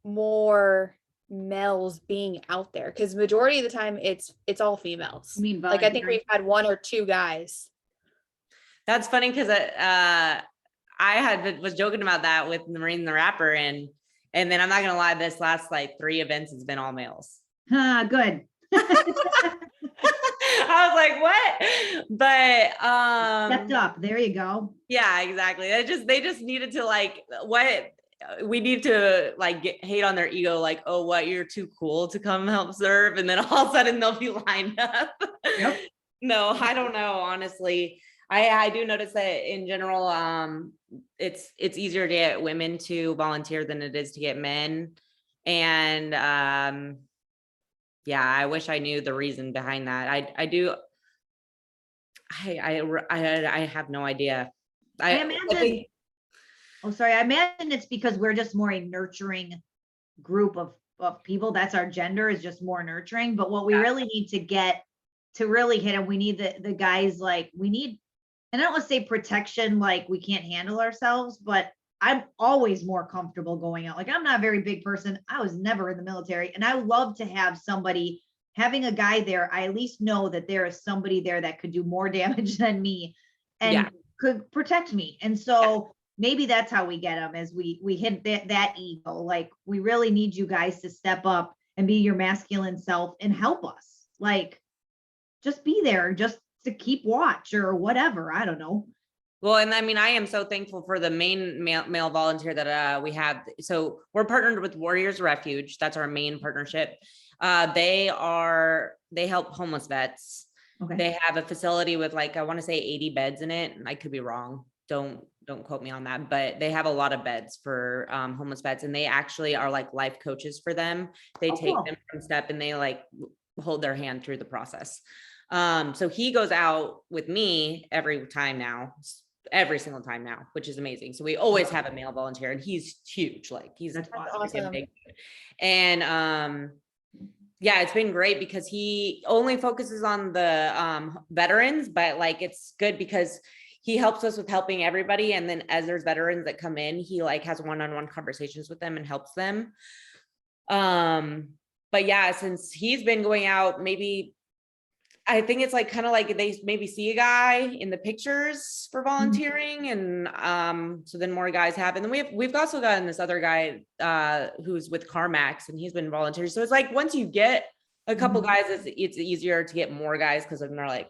more males being out there? Because majority of the time it's all females. I mean, like I think we've had 1 or 2 guys. That's funny because I was joking about that with the Marine the Rapper, and then I'm not gonna lie, this last like 3 events has been all males. Good. I was like, what? But stepped up. There you go. Yeah, exactly. They just needed to like we need to like hate on their ego, like, oh, what, you're too cool to come help serve, and then all of a sudden they'll be lined up. Yep. No, I don't know, honestly. I do notice that in general, it's easier to get women to volunteer than it is to get men. And yeah, I wish I knew the reason behind that. I have no idea. I imagine it's because we're just more a nurturing group of people. That's our gender, is just more nurturing. But what we really need to get to really hit them, we need the guys, like we need, and I don't want to say protection, like we can't handle ourselves, but I'm always more comfortable going out. Like I'm not a very big person. I was never in the military, and I love to have somebody, having a guy there. I at least know that there is somebody there that could do more damage than me and could protect me. And so maybe that's how we get them, is we hit that ego. Like we really need you guys to step up and be your masculine self and help us. Like just be there, just to keep watch or whatever. I don't know. Well, and I mean, I am so thankful for the main male volunteer that we have. So we're partnered with Warriors Refuge. That's our main partnership. They help homeless vets. Okay. They have a facility with like, I want to say 80 beds in it. I could be wrong. Don't quote me on that, but they have a lot of beds for homeless vets, and they actually are like life coaches for them. They take them from step and they like hold their hand through the process. So he goes out with me every single time now, which is amazing. So we always have a male volunteer, and he's huge. Like he's awesome. Big. And yeah, it's been great because he only focuses on the veterans, but like it's good because he helps us with helping everybody. And then as there's veterans that come in, he like has one-on-one conversations with them and helps them. But yeah, since he's been going out, maybe I think it's like kind of like they maybe see a guy in the pictures for volunteering, and so then more guys have. And then we've also gotten this other guy who's with CarMax, and he's been volunteering. So it's like once you get a couple guys, it's easier to get more guys, because then they're like,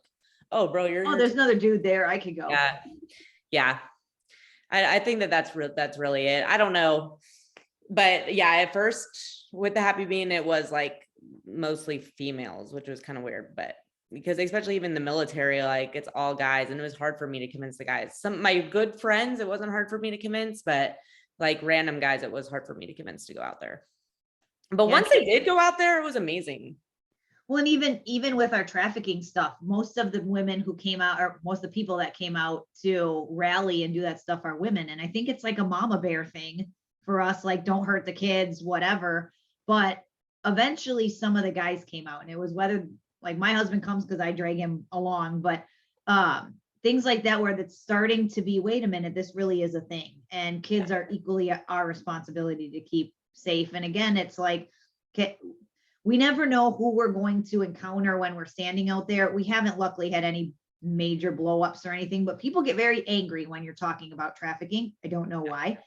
oh, bro, there's another dude there. I could go. Yeah. I think that's really it. I don't know. But yeah, at first with the Happy Bean, it was like mostly females, which was kind of weird, but because especially even the military, like it's all guys, and it was hard for me to convince the guys. Some my good friends, it wasn't hard for me to convince, but like random guys, it was hard for me to convince to go out there. But Yeah. once they did go out there, it was amazing. Well, and even with our trafficking stuff, most of the women who came out, or most of the people that came out to rally and do that stuff are women. And I think it's like a mama bear thing for us, like don't hurt the kids, whatever. But eventually some of the guys came out, and it was whether like my husband comes because I drag him along, but things like that where that's starting to be, wait a minute, this really is a thing. And kids are equally our responsibility to keep safe. And again, it's like, we never know who we're going to encounter when we're standing out there. We haven't luckily had any major blowups or anything, but people get very angry when you're talking about trafficking. I don't know why.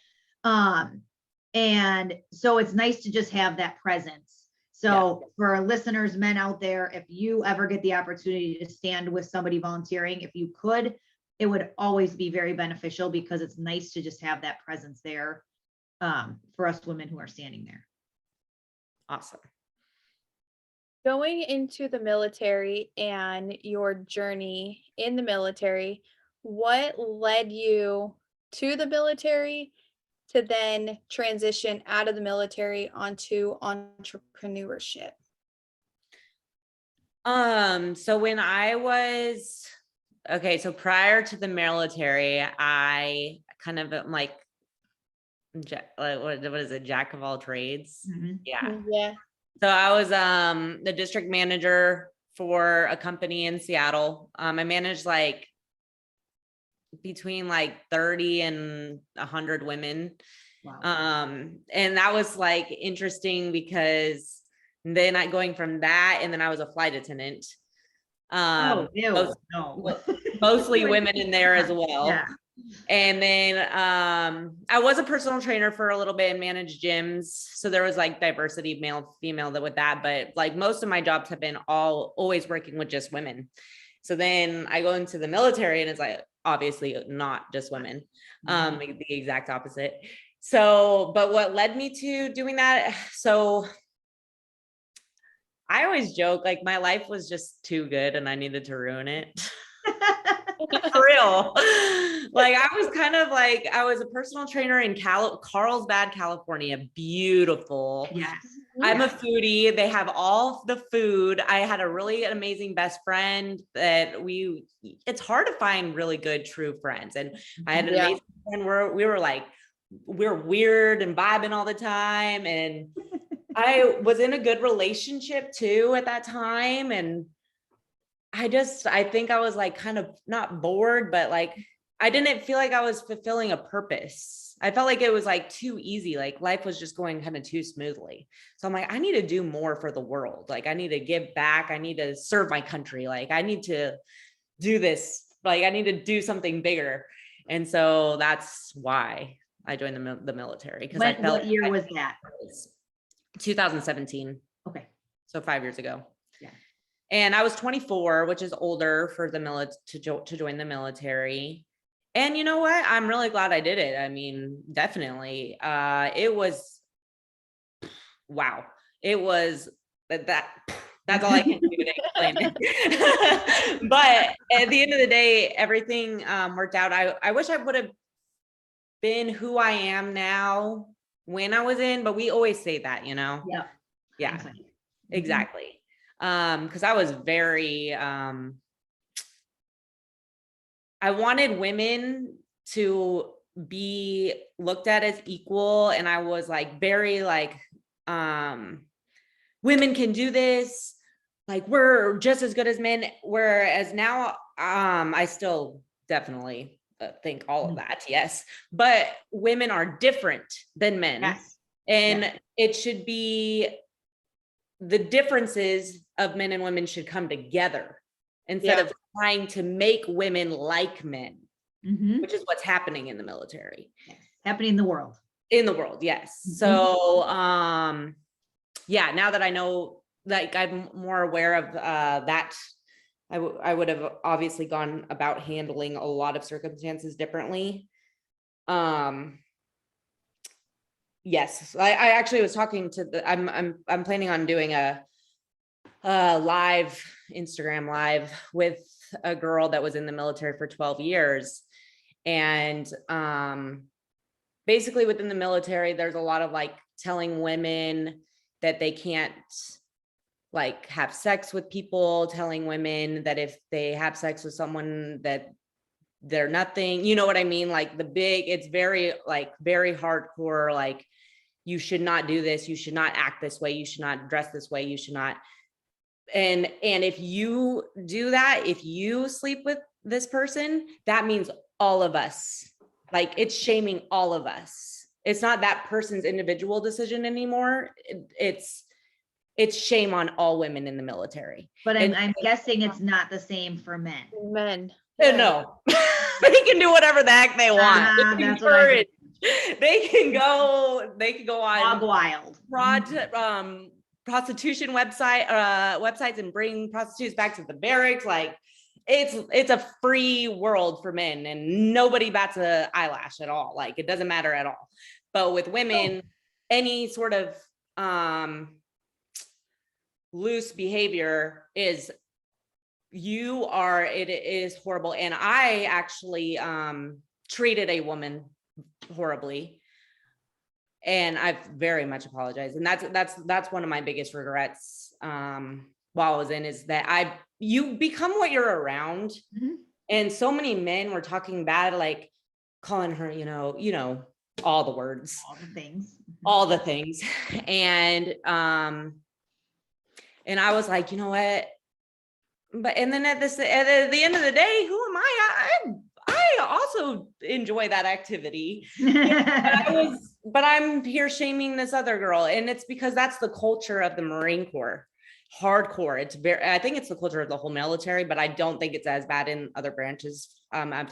And so it's nice to just have that presence. So for listeners, men out there, if you ever get the opportunity to stand with somebody volunteering, if you could, it would always be very beneficial, because it's nice to just have that presence there for us women who are standing there. Awesome. Going into the military and your journey in the military, what led you to the military to then transition out of the military onto entrepreneurship? So when I was, so prior to the military, I kind of am like, what is it? Jack of all trades. Mm-hmm. Yeah. So I was the district manager for a company in Seattle. I managed like between like 30 and 100 women. Wow. And that was like interesting because then going from that, and then I was a flight attendant. Mostly women in there as well. Yeah. And then I was a personal trainer for a little bit and managed gyms. So there was like diversity, male, female, with that. But like most of my jobs have been always working with just women. So then I go into the military and it's like, obviously not just women, the exact opposite. So, but what led me to doing that? So I always joke, like my life was just too good and I needed to ruin it. For real. Like I was kind of like, I was a personal trainer in Carlsbad, California. Beautiful. Yes. I'm a foodie. They have all the food. I had a really amazing best friend that it's hard to find really good, true friends. And I had an amazing friend where we're weird and vibing all the time. And I was in a good relationship too at that time. And I think I was like kind of not bored, but like, I didn't feel like I was fulfilling a purpose. I felt like it was like too easy. Like life was just going kind of too smoothly. So I'm like, I need to do more for the world. Like I need to give back. I need to serve my country. Like I need to do this. Like I need to do something bigger. And so that's why I joined the military. What year was that? 2017. Okay. So 5 years ago. Yeah. And I was 24, which is older for the to join the military. And you know what? I'm really glad I did it. I mean, definitely. It was, wow. It was that's all I can do to explain it. But at the end of the day, everything worked out. I wish I would have been who I am now when I was in, but we always say that, you know? Yeah, exactly. Because I was very, I wanted women to be looked at as equal. And I was like, very like, women can do this. Like we're just as good as men. Whereas now, I still definitely think all of that. Yes. But women are different than men. Yes. And it should be, the differences of men and women should come together instead of trying to make women like men, which is what's happening in the military. Yes. Happening in the world. Yes. So, now that I know, like I'm more aware of that, I would have obviously gone about handling a lot of circumstances differently. Yes, I actually was talking to I'm planning on doing a live Instagram live with a girl that was in the military for 12 years. And basically within the military, there's a lot of like telling women that they can't like have sex with people, telling women that if they have sex with someone that they're nothing, you know what I mean? Like it's very hardcore, like you should not do this, you should not act this way, you should not dress this way, you should not. And if you do that, if you sleep with this person, that means all of us, like it's shaming all of us. It's not that person's individual decision anymore. It's shame on all women in the military. But I'm guessing it's not the same for men. Men. No, they can do whatever the heck they want. That's what I think. They can go on Hog wild. prostitution websites and bring prostitutes back to the barracks. Like it's a free world for men and nobody bats an eyelash at all. Like it doesn't matter at all. But with women, any sort of loose behavior is it is horrible. And I actually treated a woman horribly. And I've very much apologized. And that's one of my biggest regrets while I was in, is that you become what you're around. Mm-hmm. And so many men were talking bad, like calling her, all the words, all the things. And I was like, you know what? And then at the end of the day, who am I? I also enjoy that activity. But I'm here shaming this other girl. And it's because that's the culture of the Marine Corps. Hardcore. I think it's the culture of the whole military, but I don't think it's as bad in other branches. I'm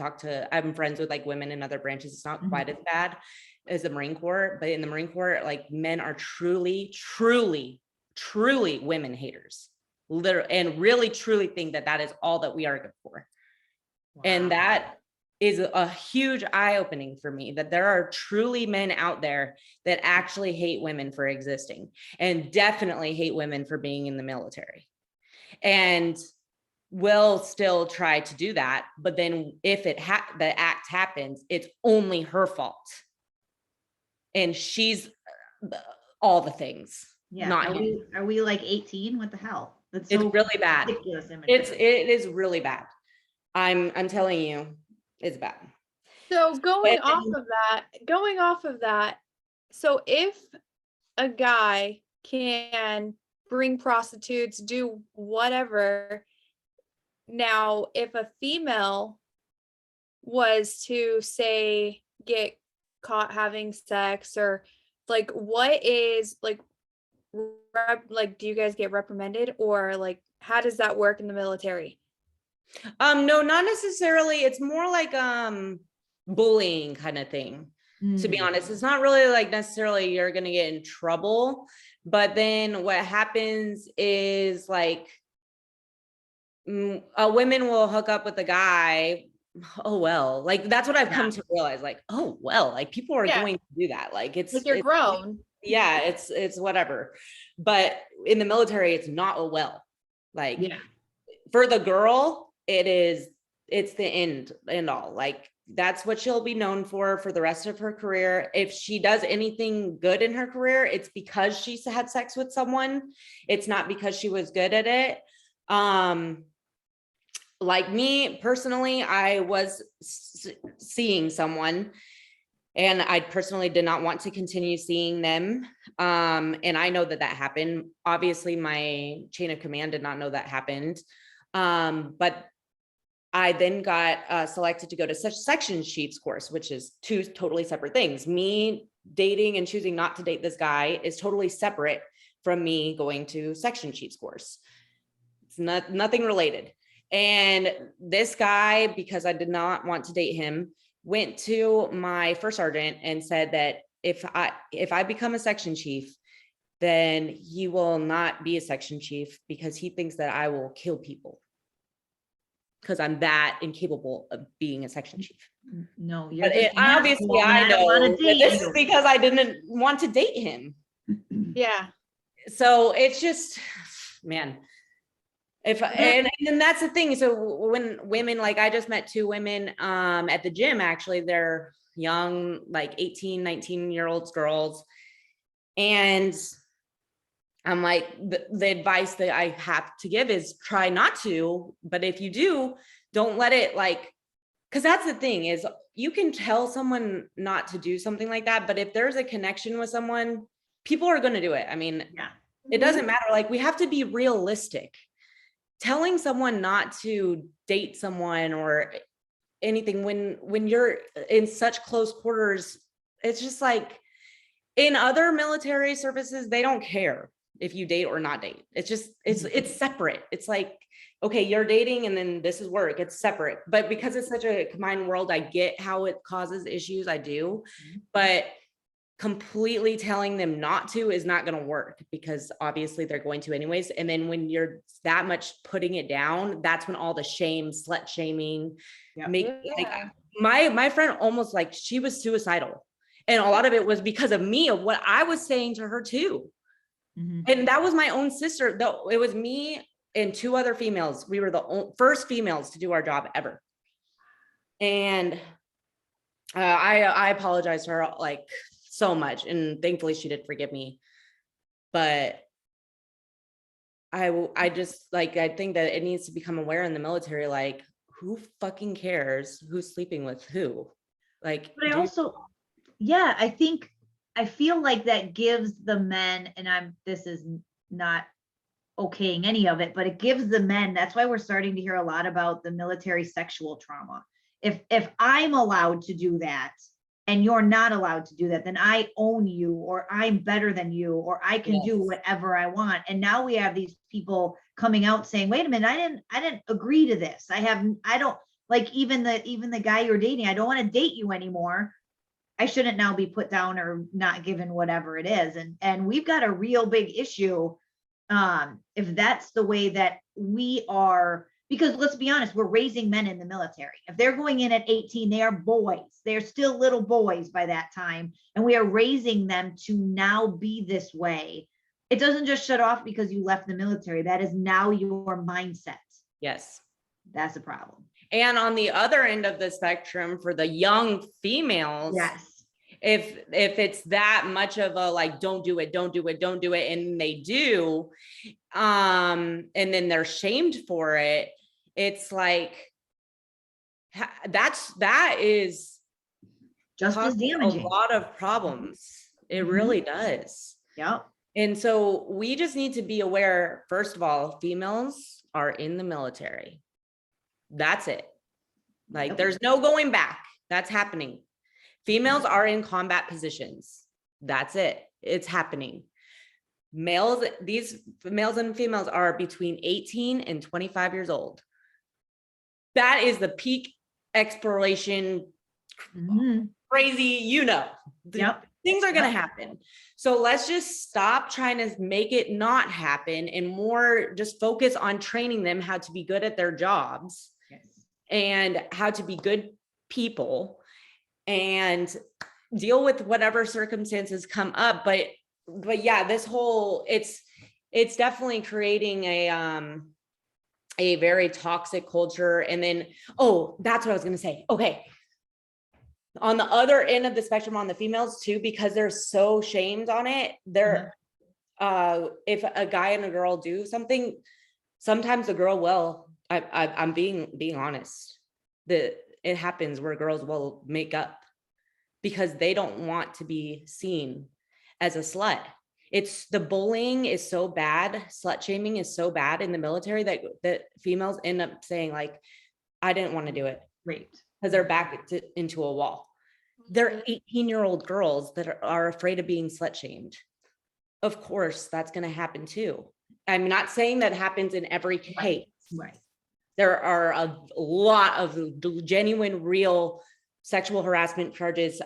friends with like women in other branches. It's not quite as bad as the Marine Corps, but in the Marine Corps, like men are truly women haters. Literally, and really truly think that is all that we are good for. Wow. And that is a huge eye-opening for me, that there are truly men out there that actually hate women for existing and definitely hate women for being in the military and will still try to do that. But then if the act happens, it's only her fault. And she's all the things. Yeah. Not are we like 18? What the hell? It's really bad. It is really bad. I'm telling you, it's bad. So going off of that, so if a guy can bring prostitutes, do whatever, now if a female was to say get caught having sex, or like what is like do you guys get reprimanded, or like how does that work in the military? No, not necessarily. It's more like bullying kind of thing. To be honest, it's not really like necessarily you're gonna get in trouble, but then what happens is like women will hook up with a guy. Oh well, like that's what I've come to realize. Like, oh well, like people are going to do that. Like it's like you're grown. Yeah, it's whatever. But in the military, it's not a well. Like for the girl, it's the end all. Like that's what she'll be known for the rest of her career. If she does anything good in her career, it's because she had sex with someone. It's not because she was good at it. Like me personally, I was seeing someone and I personally did not want to continue seeing them. And I know that happened. Obviously, my chain of command did not know that happened. But I then got selected to go to such section chiefs course, which is two totally separate things. Me dating and choosing not to date this guy is totally separate from me going to section chiefs course. It's nothing related. And this guy, because I did not want to date him, went to my first sergeant and said that if I become a section chief, then he will not be a section chief because he thinks that I will kill people. because I'm that incapable of being a section chief. No, you're But just obviously asshole and I don't wanna know that date this you. is because I didn't want to date him. Yeah. So it's just, man, and that's the thing. So when women, like I just met two women at the gym, actually, they're young, like 18, 19-year-old girls. And I'm like, the advice that I have to give is try not to, but if you do, don't let it like, because that's the thing is you can tell someone not to do something like that, but if there's a connection with someone, people are going to do it. I mean, Yeah. it doesn't matter. Like we have to be realistic. Telling someone not to date someone or anything when you're in such close quarters, it's just like in other military services, they don't care if you date or not date. It's just, it's separate. It's like, okay, you're dating and then this is work. It's separate. But because it's such a combined world, I get how it causes issues. I do, but completely telling them not to is not going to work because obviously they're going to anyways. And then when you're that much putting it down, that's when all the shame, slut shaming, like my friend almost like she was suicidal. And a lot of it was because of me, of what I was saying to her too. And that was my own sister, though. It was me and two other females. We were the first females to do our job ever. And I apologized to her like so much. And thankfully she did forgive me. But I just like, I think that it needs to become aware in the military, like who fucking cares who's sleeping with who? Like, but I also, yeah, I feel like that gives the men, and this is not okaying any of it, but it gives the men, that's why we're starting to hear a lot about the military sexual trauma. If I'm allowed to do that and you're not allowed to do that, then I own you, or I'm better than you, or I can do whatever I want. And now we have these people coming out saying, wait a minute, I didn't agree to this. I don't like even the guy you're dating, I don't want to date you anymore. I shouldn't now be put down or not given whatever it is. And we've got a real big issue if that's the way that we are, because let's be honest, we're raising men in the military. If they're going in at 18, they are boys. They're still little boys by that time. And we are raising them to now be this way. It doesn't just shut off because you left the military. That is now your mindset. yes. That's a problem. And on the other end of the spectrum for the young females, yes, if it's that much of a like, don't do it, and they do, and then they're shamed for it, it's like that is just as damaging. a lot of problems. It really does. Yep. And so we just need to be aware, first of all, females are in the military. That's it. Like there's no going back. That's happening. Females are in combat positions. That's it. It's happening. These males and females are between 18 and 25 years old. That is the peak exploration, crazy, Yep. Things are going to happen. So let's just stop trying to make it not happen and more just focus on training them how to be good at their jobs and how to be good people and deal with whatever circumstances come up. But yeah, this whole, it's definitely creating a very toxic culture. And then, that's what I was going to say. Okay. On the other end of the spectrum, on the females too, because they're so shamed on it, they're, if a guy and a girl do something, sometimes the girl will, I'm being honest, that it happens where girls will make up because they don't want to be seen as a slut. It's the bullying is so bad. Slut shaming is so bad in the military that females end up saying like, I didn't want to do it. Right. Because they're backed into a wall. They're 18-year-old girls that are afraid of being slut shamed. Of course, that's going to happen too. I'm not saying that happens in every case. Right. There are a lot of genuine, real sexual harassment charges,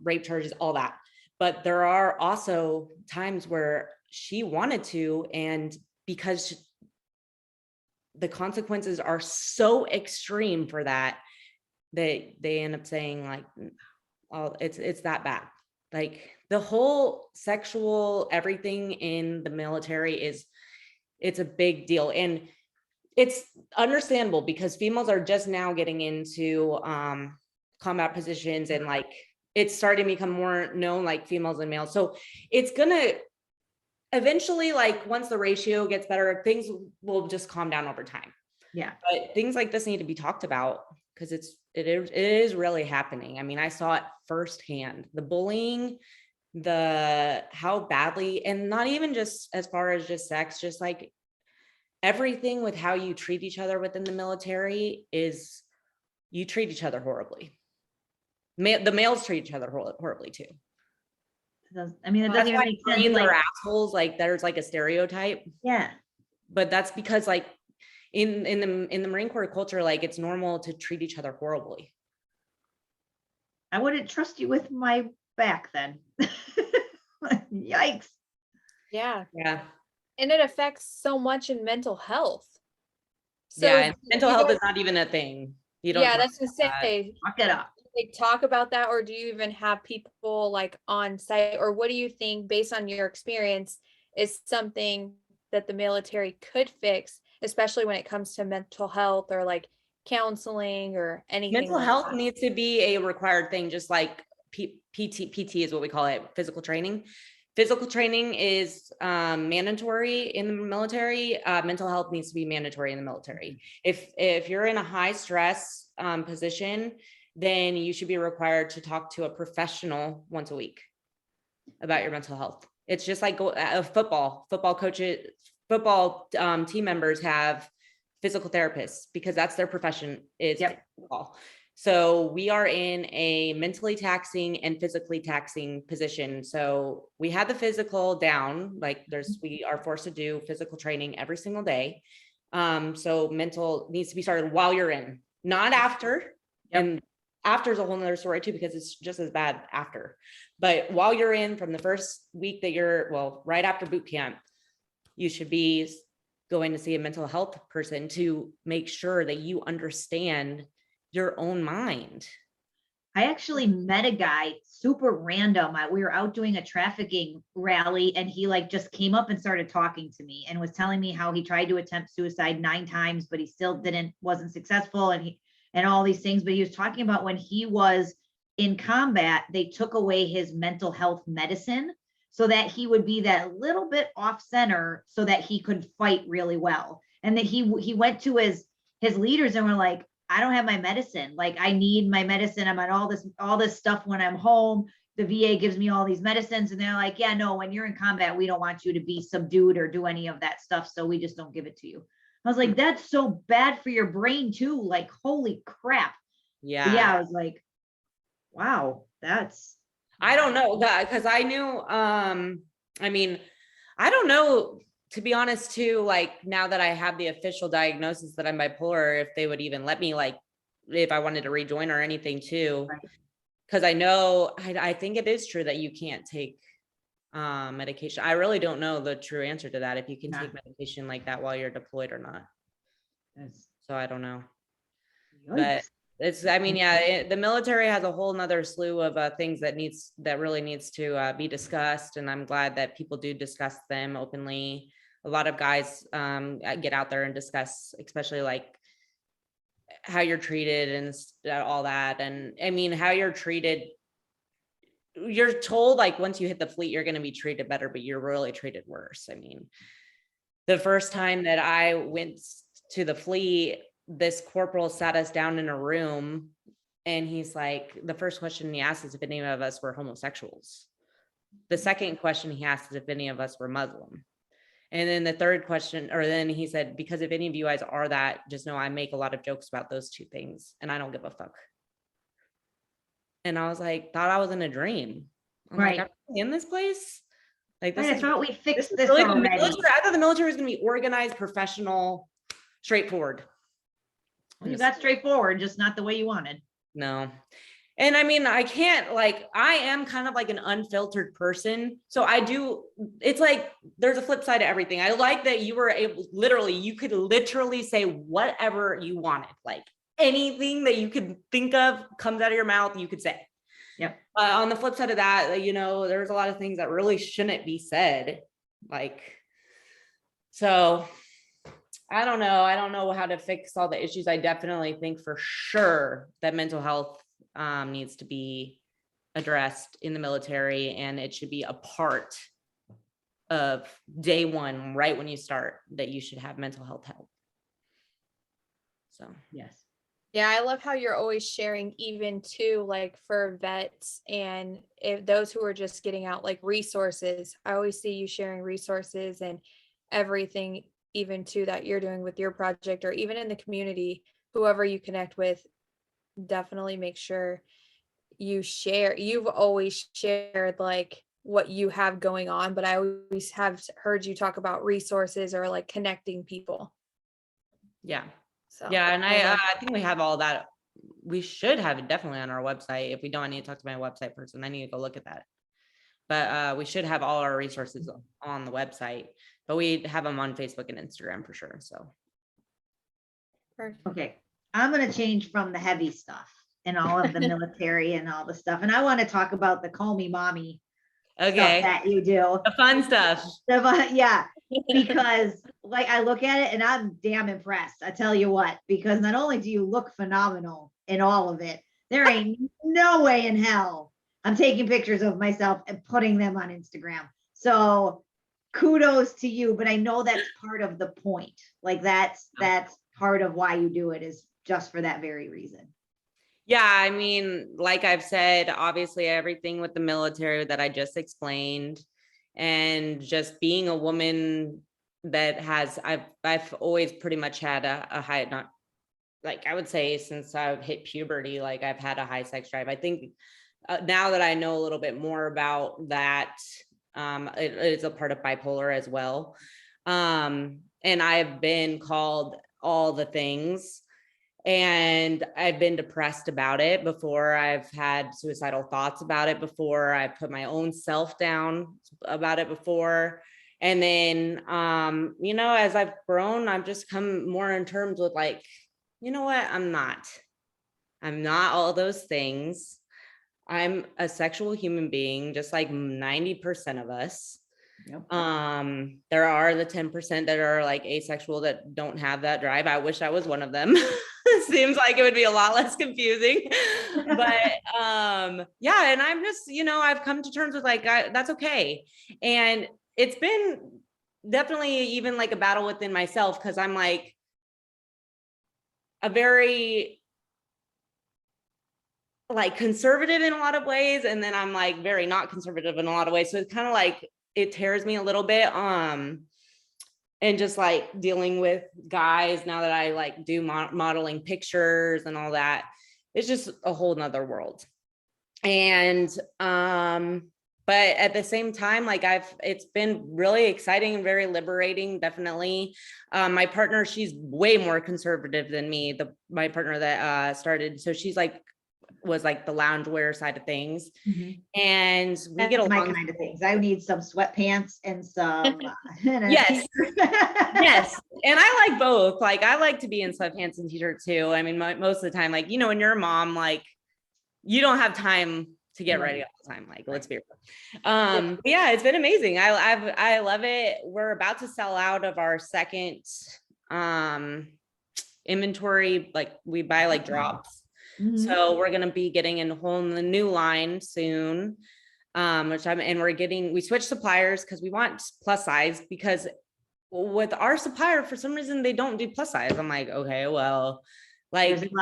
rape charges, all that. But there are also times where she wanted to, and because the consequences are so extreme for that, they end up saying like, oh, it's that bad. Like the whole sexual everything in the military it's a big deal. And it's understandable because females are just now getting into combat positions, and like it's starting to become more known, like females and males. So it's gonna eventually, like once the ratio gets better, things will just calm down over time. Yeah. But things like this need to be talked about because it is really happening. I mean, I saw it firsthand, the bullying, how badly, and not even just as far as just sex, just like everything with how you treat each other within the military is you treat each other horribly. The males treat each other horribly too. I mean, it doesn't even make sense. Marines Like, are assholes. Like there's like a stereotype. yeah. But that's because like in the Marine Corps culture, like it's normal to treat each other horribly. I wouldn't trust you with my back then. Yikes. Yeah. Yeah. And it affects so much in mental health. So yeah. And mental health is not even a thing. You don't. Yeah, that's to say. Lock it up. Like talk about that, or do you even have people like on site, or what do you think based on your experience is something that the military could fix, especially when it comes to mental health or like counseling or anything? Mental like health that? needs to be a required thing, just like PT is what we call it, physical training. Physical training is mandatory in the military. Mental health needs to be mandatory in the military. If you're in a high stress position, then you should be required to talk to a professional once a week about your mental health. It's just like football coaches, football team members have physical therapists because that's their profession is football. So we are in a mentally taxing and physically taxing position. So we had the physical down, like we are forced to do physical training every single day. So mental needs to be started while you're in, not after. And after is a whole nother story too, because it's just as bad after. But while you're in, from the first week that right after boot camp, you should be going to see a mental health person to make sure that you understand your own mind. I actually met a guy super random. We were out doing a trafficking rally, and he like just came up and started talking to me and was telling me how he tried to attempt suicide 9 times, but he still wasn't successful. And all these things, but he was talking about when he was in combat, they took away his mental health medicine so that he would be that little bit off center so that he could fight really well. And that he went to his leaders and were like, I don't have my medicine. Like, I need my medicine. I'm on all this stuff when I'm home. The VA gives me all these medicines. And they're like, yeah, no, when you're in combat, we don't want you to be subdued or do any of that stuff. So we just don't give it to you. I was like, that's so bad for your brain too. Like, holy crap. Yeah. I was like, wow, I don't know, because I knew, I mean, I don't know, to be honest too, like now that I have the official diagnosis that I'm bipolar, if they would even let me, like, if I wanted to rejoin or anything too, because I know, I think it is true that you can't take medication. I really don't know the true answer to that, if you can take medication like that while you're deployed or not. So I don't know. But I mean, the military has a whole nother slew of things that really needs to be discussed. And I'm glad that people do discuss them openly. A lot of guys get out there and discuss, especially like how you're treated and all that. And I mean, how you're treated, you're told like once you hit the fleet, you're going to be treated better, but you're really treated worse. I mean, the first time that I went to the fleet, this corporal sat us down in a room, and he's like, the first question he asked is if any of us were homosexuals. The second question he asked is if any of us were Muslim. And then the third question, or then he said, because if any of you guys are that, just know I make a lot of jokes about those two things and I don't give a fuck. And I was like, thought I was in a dream. I'm like, I'm in this place. Like, this I thought we fixed this really already. I thought the military was going to be organized, professional, straightforward. You got straightforward, just not the way you wanted. No. And I mean, I can't, like, I am kind of like an unfiltered person. So it's like, there's a flip side to everything. I like that you were you could literally say whatever you wanted, like anything that you could think of comes out of your mouth, you could say. Yep. On the flip side of that, there's a lot of things that really shouldn't be said. Like, so I don't know. I don't know how to fix all the issues. I definitely think for sure that mental health needs to be addressed in the military, and it should be a part of day one, right when you start, that you should have mental health help. So, yes. Yeah, I love how you're always sharing, even too, like for vets and if those who are just getting out, like resources. I always see you sharing resources and everything, even too, that you're doing with your project or even in the community, whoever you connect with, definitely make sure you share. You've always shared like what you have going on, but I always have heard you talk about resources or like connecting people. yeah. So Yeah. And I love think we have all that. We should have it definitely on our website. If we don't, I need to talk to my website person. I need to go look at that. But we should have all our resources on the website, but we have them on Facebook and Instagram for sure. So. Perfect. Okay. I'm going to change from the heavy stuff and all of the military and all the stuff. And I want to talk about the call me mommy Okay. stuff that you do. The fun stuff. Yeah. Because like I look at it and I'm damn impressed. I tell you what, because not only do you look phenomenal in all of it, there ain't no way in hell I'm taking pictures of myself and putting them on Instagram. So kudos to you, but I know that's part of the point. Like that's part of why you do it, is just for that very reason. Yeah, I mean, like I've said, obviously everything with the military that I just explained, and just being a woman that I've always pretty much had a high, not like I would say since I've hit puberty, like I've had a high sex drive. I think now that I know a little bit more about that, it is a part of bipolar as well. And I've been called all the things, and I've been depressed about it before. I've had suicidal thoughts about it before. I put my own self down about it before. And then, as I've grown, I've just come more in terms with like, you know what? I'm not all those things. I'm a sexual human being, just like 90% of us. Yep. There are the 10% that are like asexual that don't have that drive. I wish I was one of them. Seems like it would be a lot less confusing, but yeah. And I'm just, I've come to terms with like, that's okay. And it's been definitely even like a battle within myself, because I'm like a very like conservative in a lot of ways, and then I'm like very not conservative in a lot of ways. So it's kind of like it tears me a little bit. And just like dealing with guys now that I like do modeling pictures and all that, it's just a whole nother world. And but at the same time, like it's been really exciting and very liberating, definitely. My partner, she's way more conservative than me. My partner that started, so she's like was like the loungewear side of things. Mhm. And we That's get along. my kind of things. I need some sweatpants and some yes. Yes. And I like both. Like I like to be in sweatpants and t-shirts too. I mean, most of the time, like, when you're a mom, like you don't have time to get ready all the time. Like, let's be real. But yeah, it's been amazing. I love it. We're about to sell out of our second inventory. Like we buy like drops. Mhm. So we're going to be getting in a whole new line soon. We switched suppliers because we want plus size, because with our supplier, for some reason, they don't do plus size. I'm like, okay, well, like There's a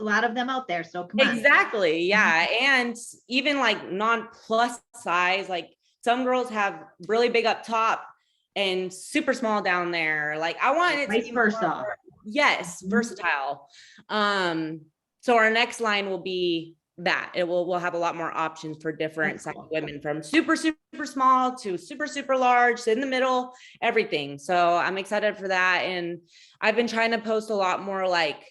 lot of them out there. So come on. exactly. Yeah. And even like non-plus size, like some girls have really big up top and super small down there. Like I want it to Vice be versa. yes, versatile. So our next line will be that we'll have a lot more options for different size women, from super, super small to super, super large, in the middle, everything. So I'm excited for that. And I've been trying to post a lot more like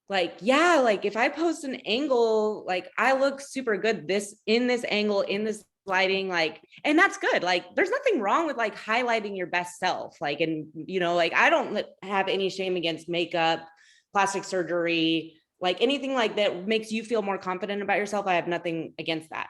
like, yeah, like if I post an angle, like I look super good in this angle, in this lighting, like, and that's good. Like, there's nothing wrong with like highlighting your best self. Like, and like I don't have any shame against makeup, plastic surgery, like anything like that makes you feel more confident about yourself. I have nothing against that.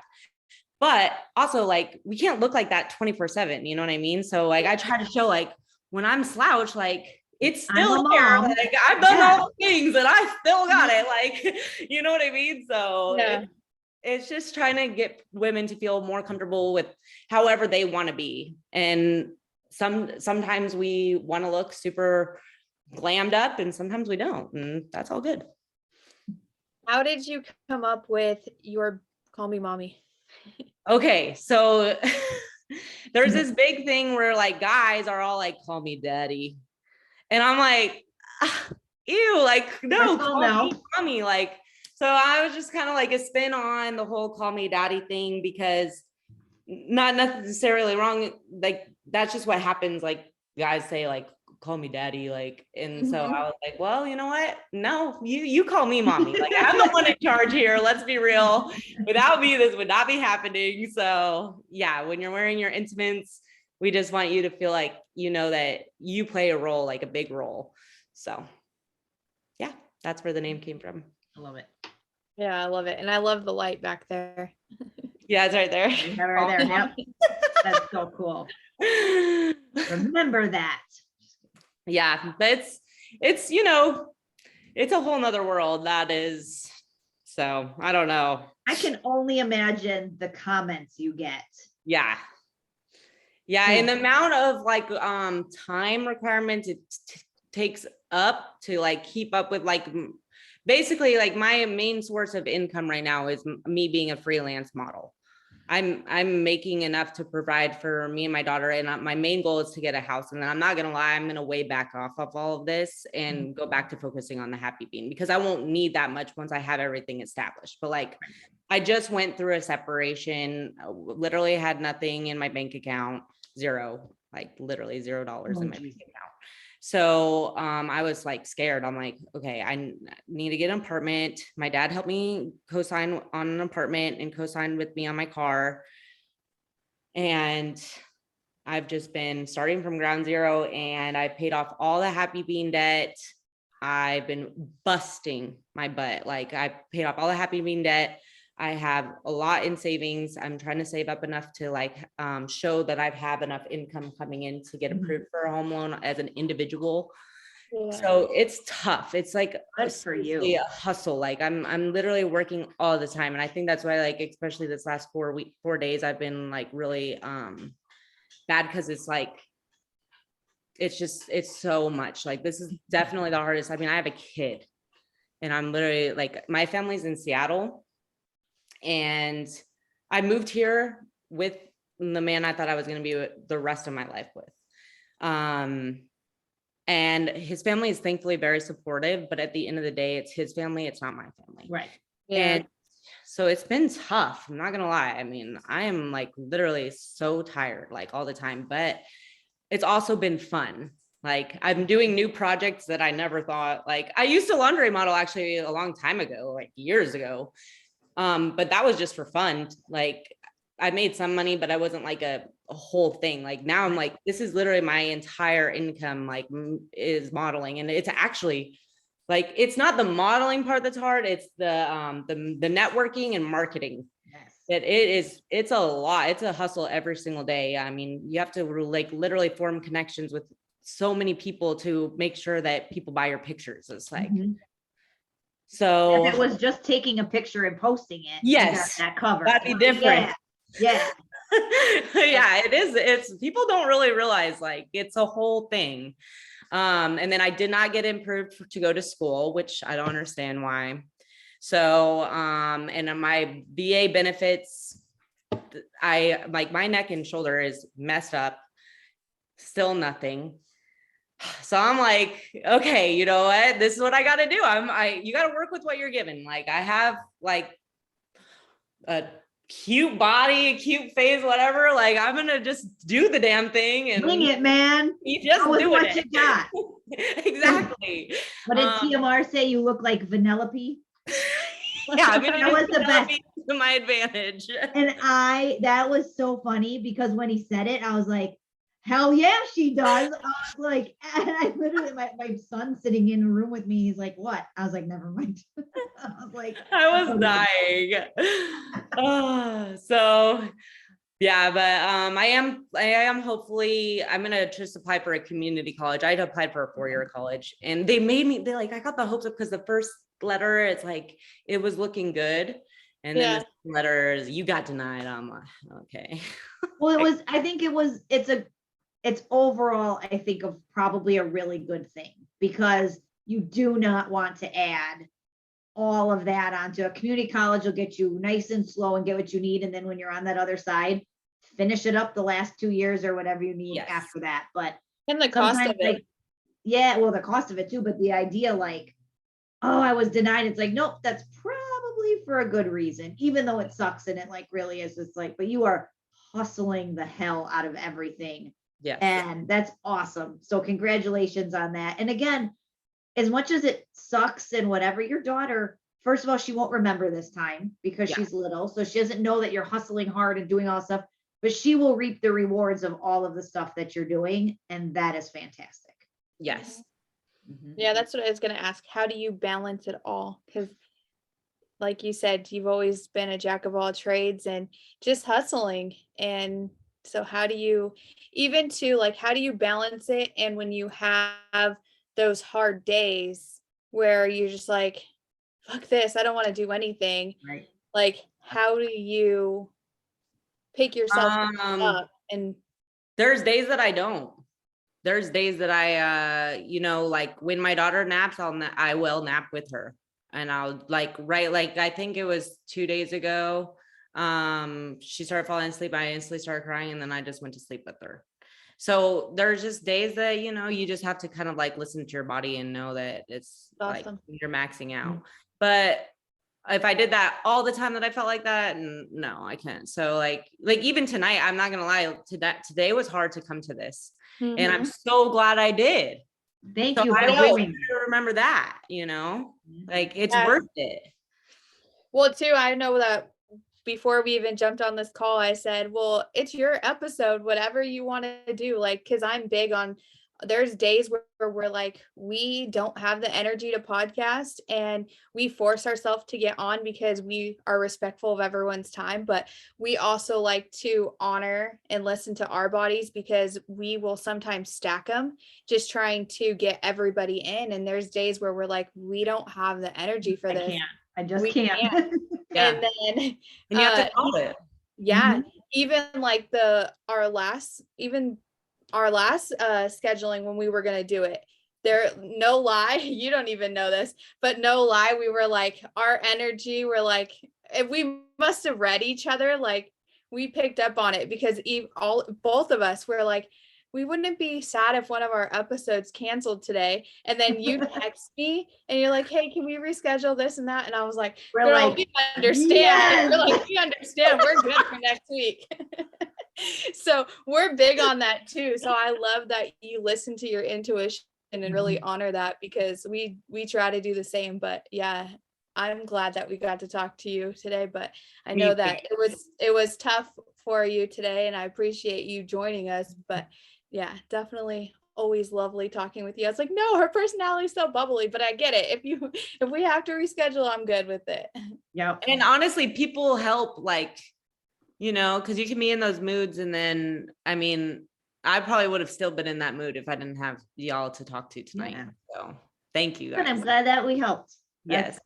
But also, like, we can't look like that 24/7. You know what I mean? So like I try to show like when I'm slouched, like it's still there. Like I've done all the things and I still got it. Like, you know what I mean? So Yeah. it's just trying to get women to feel more comfortable with however they want to be. And sometimes we want to look super glammed up and sometimes we don't. And that's all good. How did you come up with your Call Me Mommy? Okay, so there's this big thing where like guys are all like, call me daddy. And I'm like, ew, like, no, call me mommy. Like, so I was just kind of like a spin on the whole call me daddy thing because not necessarily wrong. Like, that's just what happens. Like, guys say, like, call me daddy. Like, and so I was like, well, you know what? No, you call me mommy. Like, I'm the one in charge here. Let's be real. Without me, this would not be happening. So yeah, when you're wearing your intimates, we just want you to feel like, that you play a role, like a big role. So yeah, that's where the name came from. I love it. Yeah, I love it. And I love the light back there. Yeah, it's right there. Yeah, right there. Yep. That's so cool. Remember that. Yeah, but it's it's a whole nother world that is. So I don't know. I can only imagine the comments you get. Yeah. And the amount of like time requirements it takes up to like keep up with like basically like my main source of income right now is me being a freelance model. I'm making enough to provide for me and my daughter, and my main goal is to get a house. And then I'm not gonna lie, I'm gonna way back off of all of this and go back to focusing on the happy bean because I won't need that much once I have everything established. But like I just went through a separation, literally had nothing in my bank account, zero, like literally $0 in my bank account. So I was like scared. I'm like, okay, I need to get an apartment. My dad helped me co-sign on an apartment and co-signed with me on my car. And I've just been starting from ground zero and I paid off all the happy bean debt. I've been busting my butt. Like I paid off all the happy bean debt. I have a lot in savings. I'm trying to save up enough to like show that I have enough income coming in to get approved for a home loan as an individual. Yeah. So it's tough. It's like for you a hustle. Like I'm literally working all the time. And I think that's why like, especially this last 4 days, I've been like really bad because it's like, it's so much. Like this is definitely the hardest. I mean, I have a kid and I'm literally like, my family's in Seattle. And I moved here with the man I thought I was going to be with the rest of my life with. And his family is thankfully very supportive, but at the end of the day, it's his family. It's not my family. Right. Yeah. And so it's been tough. I'm not going to lie. I mean, I am like literally so tired, like all the time, but it's also been fun. Like I'm doing new projects that I never thought, like I used to laundry model actually a long time ago, like years ago. But that was just for fun. Like I made some money, but I wasn't like a whole thing. Like now I'm like, this is literally my entire income, like is modeling. And it's actually like, it's not the modeling part that's hard. It's the networking and marketing. Yes. It's a lot. It's a hustle every single day. I mean, you have to like literally form connections with so many people to make sure that people buy your pictures. It's like, so if it was just taking a picture and posting it, yes, that cover, that'd be different. Yeah. Yeah, it is. It's people don't really realize like it's a whole thing. And then I did not get approved to go to school, which I don't understand why. So, and my VA benefits, I like my neck and shoulder is messed up, still nothing. So I'm like, okay, you know what? This is what I got to do. You got to work with what you're given. Like I have like a cute body, cute face, whatever. Like, I'm gonna just do the damn thing and Bring it, man. you just Go with doing what it. you got. Exactly. What did TMR say? You look like Vanellope. Yeah, I'm gonna That was the best. to my advantage. And that was so funny because when he said it, I was like, hell yeah, she does. I was like, and I literally, my son sitting in a room with me, he's like, what? I was like, never mind. I was like, I was dying. So yeah, but I am hopefully I'm gonna just apply for a community college. I'd applied for a 4-year college and they like, I got the hopes up because the first letter, it's like, it was looking good. And then the letter is, you got denied. I'm like, okay. well, it's overall, I think, of probably a really good thing because you do not want to add all of that onto a community college. Will get you nice and slow and get what you need. And then when you're on that other side, finish it up the last 2 years or whatever you need after that. But and the cost of it. Well, the cost of it too, but the idea like, oh, I was denied. It's like, nope, that's probably for a good reason, even though it sucks and it like really is. It's like, but you are hustling the hell out of everything. Yeah. And that's awesome. So congratulations on that. And again, as much as it sucks and whatever, your daughter, first of all, she won't remember this time because she's little. So she doesn't know that you're hustling hard and doing all stuff, but she will reap the rewards of all of the stuff that you're doing. And that is fantastic. Yes. Yeah, that's what I was going to ask. How do you balance it all? Because like you said, you've always been a jack of all trades and just hustling. And so how do you, even to like, how do you balance it? And when you have those hard days where you're just like, fuck this, I don't want to do anything. Right. Like, how do you pick yourself up? And there's days that I don't. There's days that I, like when my daughter naps, I will nap with her, and I'll like I think it was 2 days ago. She started falling asleep. I instantly started crying, and then I just went to sleep with her. So there's just days that, you just have to kind of like listen to your body and know that it's awesome. Like you're maxing out. But if I did that all the time that I felt like that, no, I can't. So like even tonight, I'm not going to lie, today was hard to come to this. Mm-hmm. And I'm so glad I did. Thank you. I always remember that, like it's worth it. Well, too, I know that before we even jumped on this call, I said, well, it's your episode, whatever you want to do. Like, cause I'm big on, there's days where we're like, we don't have the energy to podcast and we force ourselves to get on because we are respectful of everyone's time. But we also like to honor and listen to our bodies because we will sometimes stack them just trying to get everybody in. And there's days where we're like, we don't have the energy for this. I just can't. Yeah. And then you have to call it. Yeah. Mm-hmm. Even like our last scheduling when we were going to do it, no lie, you don't even know this, but no lie, we were like, our energy, we're like, if we must have read each other, like we picked up on it because both of us were like, we wouldn't be sad if one of our episodes canceled today. And then you text me and you're like, hey, can we reschedule this and that? And I was like, girl, like, we understand. Yes. We're like, we understand. We're good for next week. So we're big on that too. So I love that you listen to your intuition and really honor that because we try to do the same. But yeah, I'm glad that we got to talk to you today, but I know that it was tough for you today and I appreciate you joining us, but yeah, definitely always lovely talking with you. I was like, no, her personality is so bubbly, but I get it. If we have to reschedule, I'm good with it. Yeah. And honestly, people help, like, because you can be in those moods. And then, I mean, I probably would have still been in that mood if I didn't have y'all to talk to tonight. Yeah. So thank you guys. And I'm glad that we helped. Yes.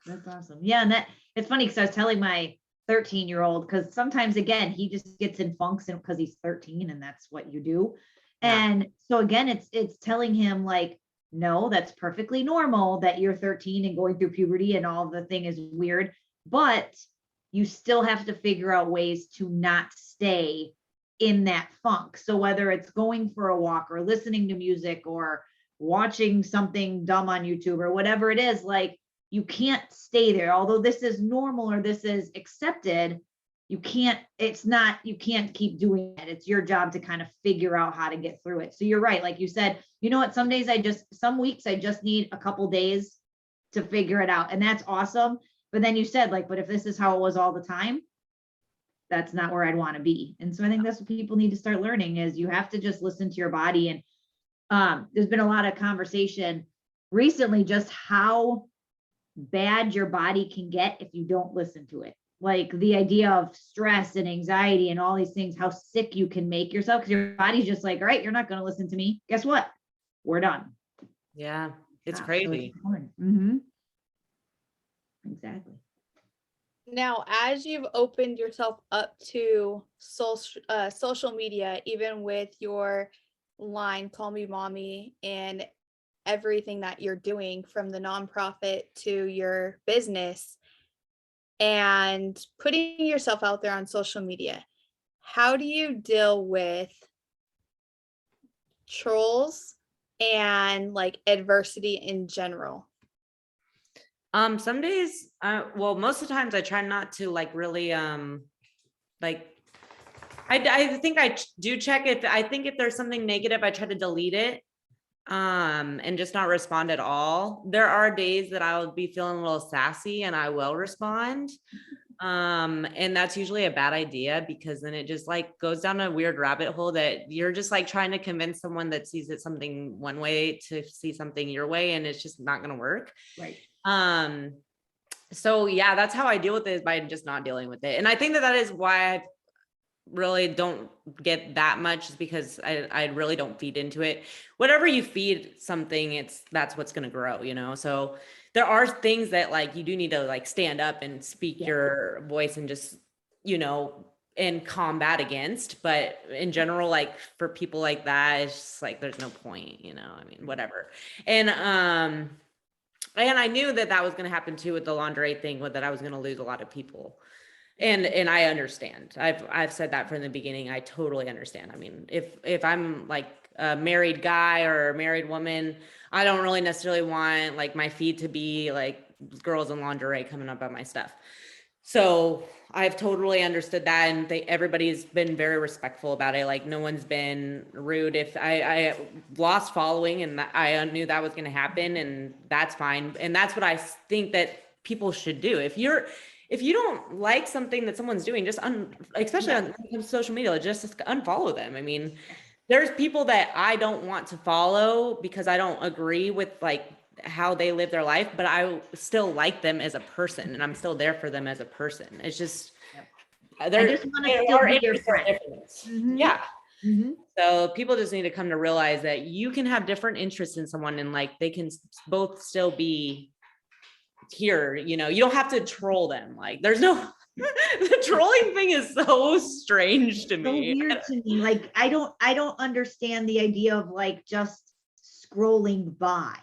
That's awesome. Yeah. And it's funny because I was telling my 13-year-old, because sometimes, again, he just gets in funks because he's 13 and that's what you do. Yeah. And so again, it's telling him like, no, that's perfectly normal that you're 13 and going through puberty and all the thing is weird, but you still have to figure out ways to not stay in that funk. So whether it's going for a walk or listening to music or watching something dumb on YouTube or whatever it is, like you can't stay there. Although this is normal or this is accepted, you can't keep doing it. It's your job to kind of figure out how to get through it. So you're right. Like you said, you know what, some weeks I just need a couple days to figure it out. And that's awesome. But then you said like, but if this is how it was all the time, that's not where I'd want to be. And so I think that's what people need to start learning is you have to just listen to your body. And there's been a lot of conversation recently, just how bad your body can get if you don't listen to it. Like the idea of stress and anxiety and all these things, how sick you can make yourself because your body's just like, all right, you're not going to listen to me. Guess what? We're done. Yeah, it's So crazy. Exactly. Now, as you've opened yourself up to social media, even with your line, Call Me Mommy, and everything that you're doing from the nonprofit to your business and putting yourself out there on social media, how do you deal with trolls and like adversity in general? Some days, well, most of the times I try not to like really, like, I think I do check if there's something negative, I try to delete it, and just not respond at all. There are days that I'll be feeling a little sassy and I will respond. And that's usually a bad idea because then it just like goes down a weird rabbit hole that you're just like trying to convince someone that sees it something one way to see something your way, and it's just not going to work. Right. So yeah, that's how I deal with it, is by just not dealing with it. And I think that is why I really don't get that much, is because I really don't feed into it. Whatever you feed something, that's what's going to grow, you know? So there are things that like, you do need to like stand up and speak your voice and just, you know, and combat against. But in general, like for people like that, it's just like, there's no point, you know, I mean, whatever. And I knew that was going to happen too with the lingerie thing, that I was going to lose a lot of people. And I understand. I've said that from the beginning. I totally understand. I mean, if I'm like a married guy or a married woman, I don't really necessarily want like my feed to be like girls in lingerie coming up on my stuff. So I've totally understood that, and everybody's been very respectful about it. Like no one's been rude. If I lost following, and I knew that was going to happen, and that's fine. And that's what I think that people should do. If you don't like something that someone's doing, just especially on social media, just unfollow them. I mean, there's people that I don't want to follow because I don't agree with like how they live their life, but I still like them as a person, and I'm still there for them as a person. It's just, I just want to still be your friend. Yeah. So people just need to come to realize that you can have different interests in someone, and like they can both still be here, you know. You don't have to troll them. Like there's no the trolling thing is so strange to me. So weird to me. Like I don't understand the idea of like just scrolling by.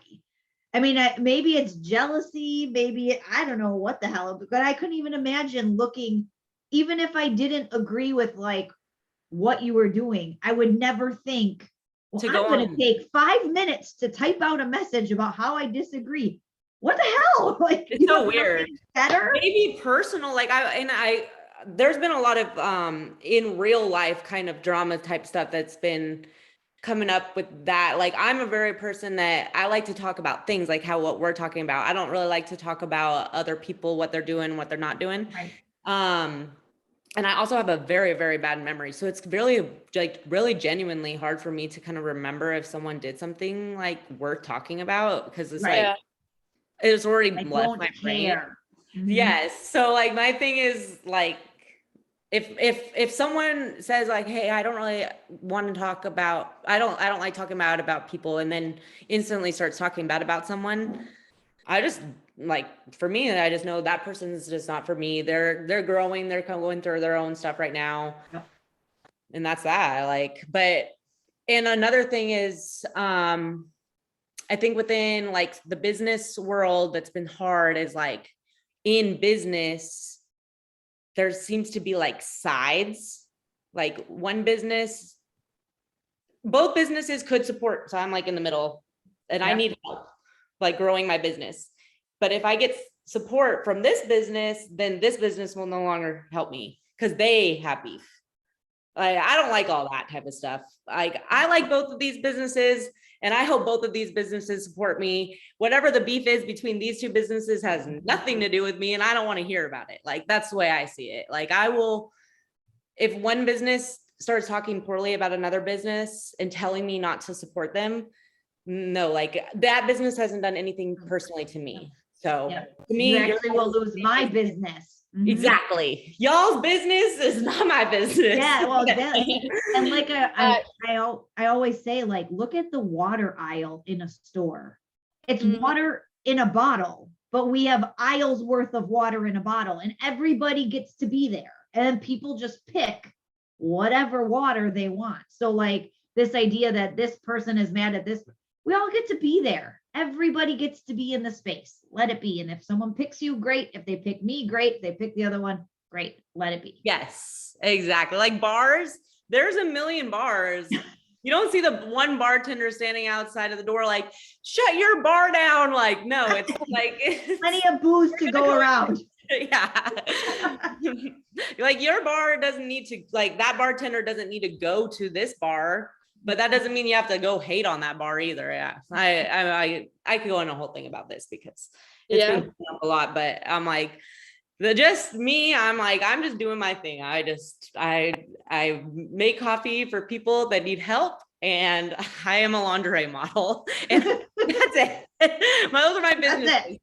I mean, maybe it's jealousy, maybe I don't know what the hell, but I couldn't even imagine looking, even if I didn't agree with like what you were doing, I would never think, well, I'm going to take 5 minutes to type out a message about how I disagree. What the hell? Like, it's so weird. Better? Maybe personal, like there's been a lot of in real life kind of drama type stuff that's been coming up with that. Like I'm a very person that I like to talk about things like what we're talking about. I don't really like to talk about other people, what they're doing, what they're not doing. Right. And I also have a very, very bad memory. So it's really genuinely hard for me to kind of remember if someone did something like worth talking about, because it's like, it's already left my brain. Yes. So like my thing is like, if someone says like, hey, I don't really want to talk about, I don't like talking about people, and then instantly starts talking bad about someone, I just like, for me, I just know that person's just not for me. They're growing, they're going through their own stuff right now. Yep. And that's that. Like, and another thing is, I think within like the business world, that's been hard is like in business, there seems to be like sides, like both businesses could support. So I'm like in the middle, and I need help, like growing my business. But if I get support from this business, then this business will no longer help me, because they have beef. I don't like all that type of stuff. Like, I like both of these businesses, and I hope both of these businesses support me. Whatever the beef is between these two businesses has nothing to do with me, and I don't want to hear about it. Like, that's the way I see it. Like, I will, if one business starts talking poorly about another business and telling me not to support them, no, like, that business hasn't done anything personally to me. So Yep. to me, You actually will lose my business. Mhm. Exactly. Y'all's business is not my business. Yeah, well, and like I always say, like, look at the water aisle in a store. It's water in a bottle, but we have aisles worth of water in a bottle, and everybody gets to be there. And people just pick whatever water they want. So, like, this idea that this person is mad at this, we all get to be there. Everybody gets to be in the space. Let it be. And if someone picks you, great. If they pick me, great. If they pick the other one, great. Let it be. Yes, exactly. Like, bars, there's a million bars. You don't see the one bartender standing outside of the door like, shut your bar down. Like, no, it's like Plenty of booze to go around. Yeah. Like, your bar doesn't need to, like, that bartender doesn't need to go to this bar, but that doesn't mean you have to go hate on that bar either. Yeah. I could go on a whole thing about this because it's been a lot, but I'm like, just me, I'm like, I'm just doing my thing. I make coffee for people that need help, and I am a lingerie model, and that's it. Those are my businesses.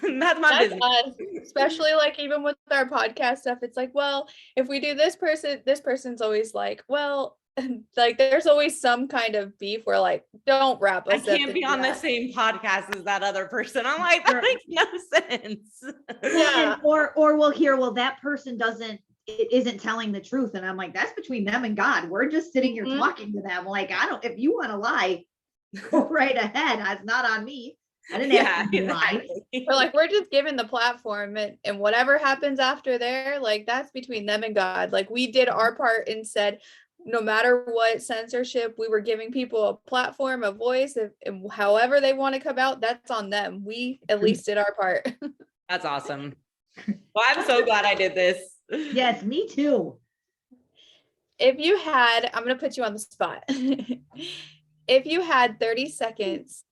That's my business. Us. Especially, like, even with our podcast stuff, it's like, well, if we do this person's always like, well, like, there's always some kind of beef where, like, don't wrap us I up can't be on the same podcast as that other person. I'm like, that makes no sense. Yeah. Or we'll hear, well, that person isn't telling the truth. And I'm like, that's between them and God. We're just sitting here talking to them. Like, if you want to lie, go right ahead. It's not on me. I didn't ask you to lie. We're like, we're just given the platform, and whatever happens after there, like, that's between them and God. Like, we did our part and said, no matter what censorship, we were giving people a platform, a voice, and however they want to come out, that's on them. We at least did our part. That's awesome. Well, I'm so glad I did this. Yes, me too. If you had, I'm going to put you on the spot. If you had 30 seconds,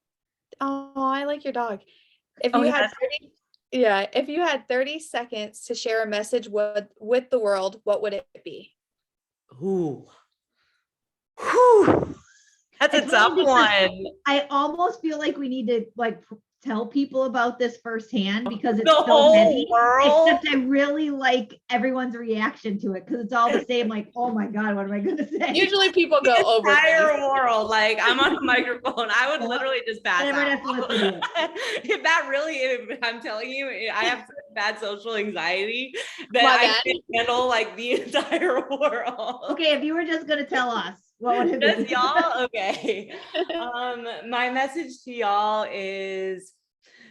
oh, I like your dog. If you had 30, if you had 30 seconds to share a message with the world, what would it be? Ooh. Whew. That's a tough one. I almost feel like we need to, like, tell people about this firsthand because it's the so whole heavy. world. Except I really like everyone's reaction to it because it's all the same. Like, oh my God, what am I going to say? Usually people go over entire world. Like, I'm on a microphone. I would literally just pass out. If I'm telling you, I have bad social anxiety that I can't handle, like, the entire world. Okay, if you were just going to tell us. What would it Just be? y'all? Okay. My message to y'all is,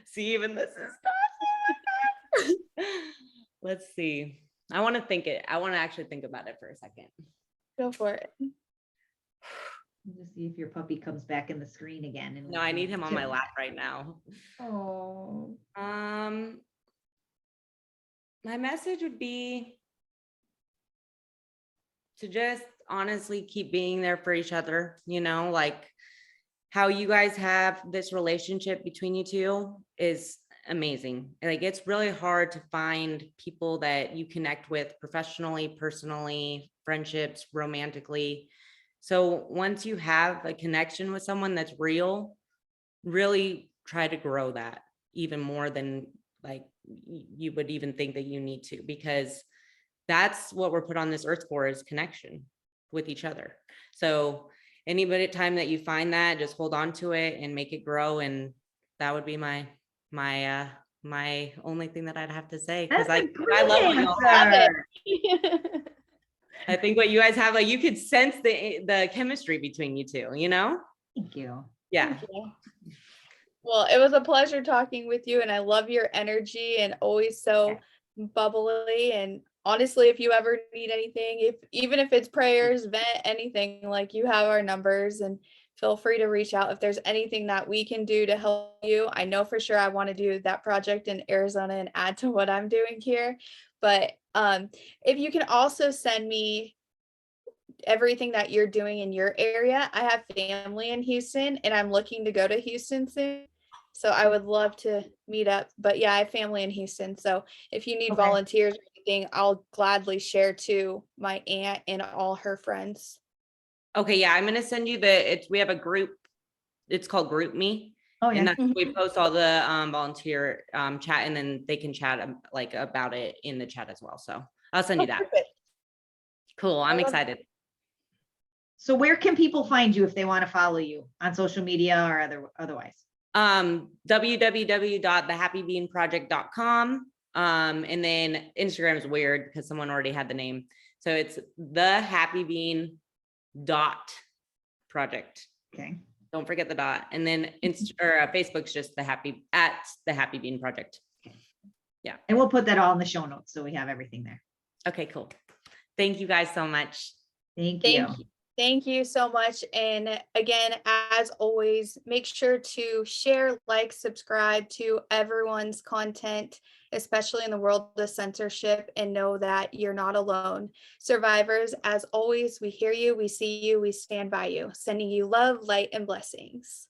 see, even this is let's see. I want to actually think about it for a second. Go for it. Just see if your puppy comes back in the screen again. And no, I need him on my lap right now. Oh. My message would be to just honestly keep being there for each other, like how you guys have this relationship between you two is amazing. Like, it's really hard to find people that you connect with professionally, personally, friendships, romantically. So once you have a connection with someone that's real, really try to grow that even more than, like, you would even think that you need to, because that's what we're put on this earth for, is connection with each other. So anybody time that you find that, just hold on to it and make it grow. And that would be my only thing that I'd have to say, because I love what y'all have. I think what you guys have, like, you could sense the chemistry between you two, Thank you. Yeah. Thank you. Well, it was a pleasure talking with you, and I love your energy and always so bubbly. And honestly, if you ever need anything, even if it's prayers, vent, anything, like, you have our numbers, and feel free to reach out if there's anything that we can do to help you. I know for sure I want to do that project in Arizona and add to what I'm doing here, but If you can also send me everything that you're doing in your area. I have family in Houston and I'm looking to go to Houston soon. So I would love to meet up. But yeah, I have family in Houston. So if you need Okay. volunteers or anything, I'll gladly share to my aunt and all her friends. Okay, yeah, I'm gonna send you we have a group, it's called Group Me. Oh, And yeah. that's, we post all the volunteer chat, and then they can chat like about it in the chat as well. So I'll send you that. Perfect. Cool, I'm I love excited. So where can people find you if they want to follow you on social media or otherwise? www.thehappybeanproject.com. And then Instagram is weird because someone already had the name. So it's the Happy Bean .project. Okay. Don't forget the dot. And then Facebook's just the Happy Bean Project. Yeah. And we'll put that all in the show notes so we have everything there. Okay, cool. Thank you guys so much. Thank you. Thank you so much. And again, as always, make sure to share, like, subscribe to everyone's content, especially in the world of censorship, and know that you're not alone. Survivors, as always, we hear you, we see you, we stand by you, sending you love, light, and blessings.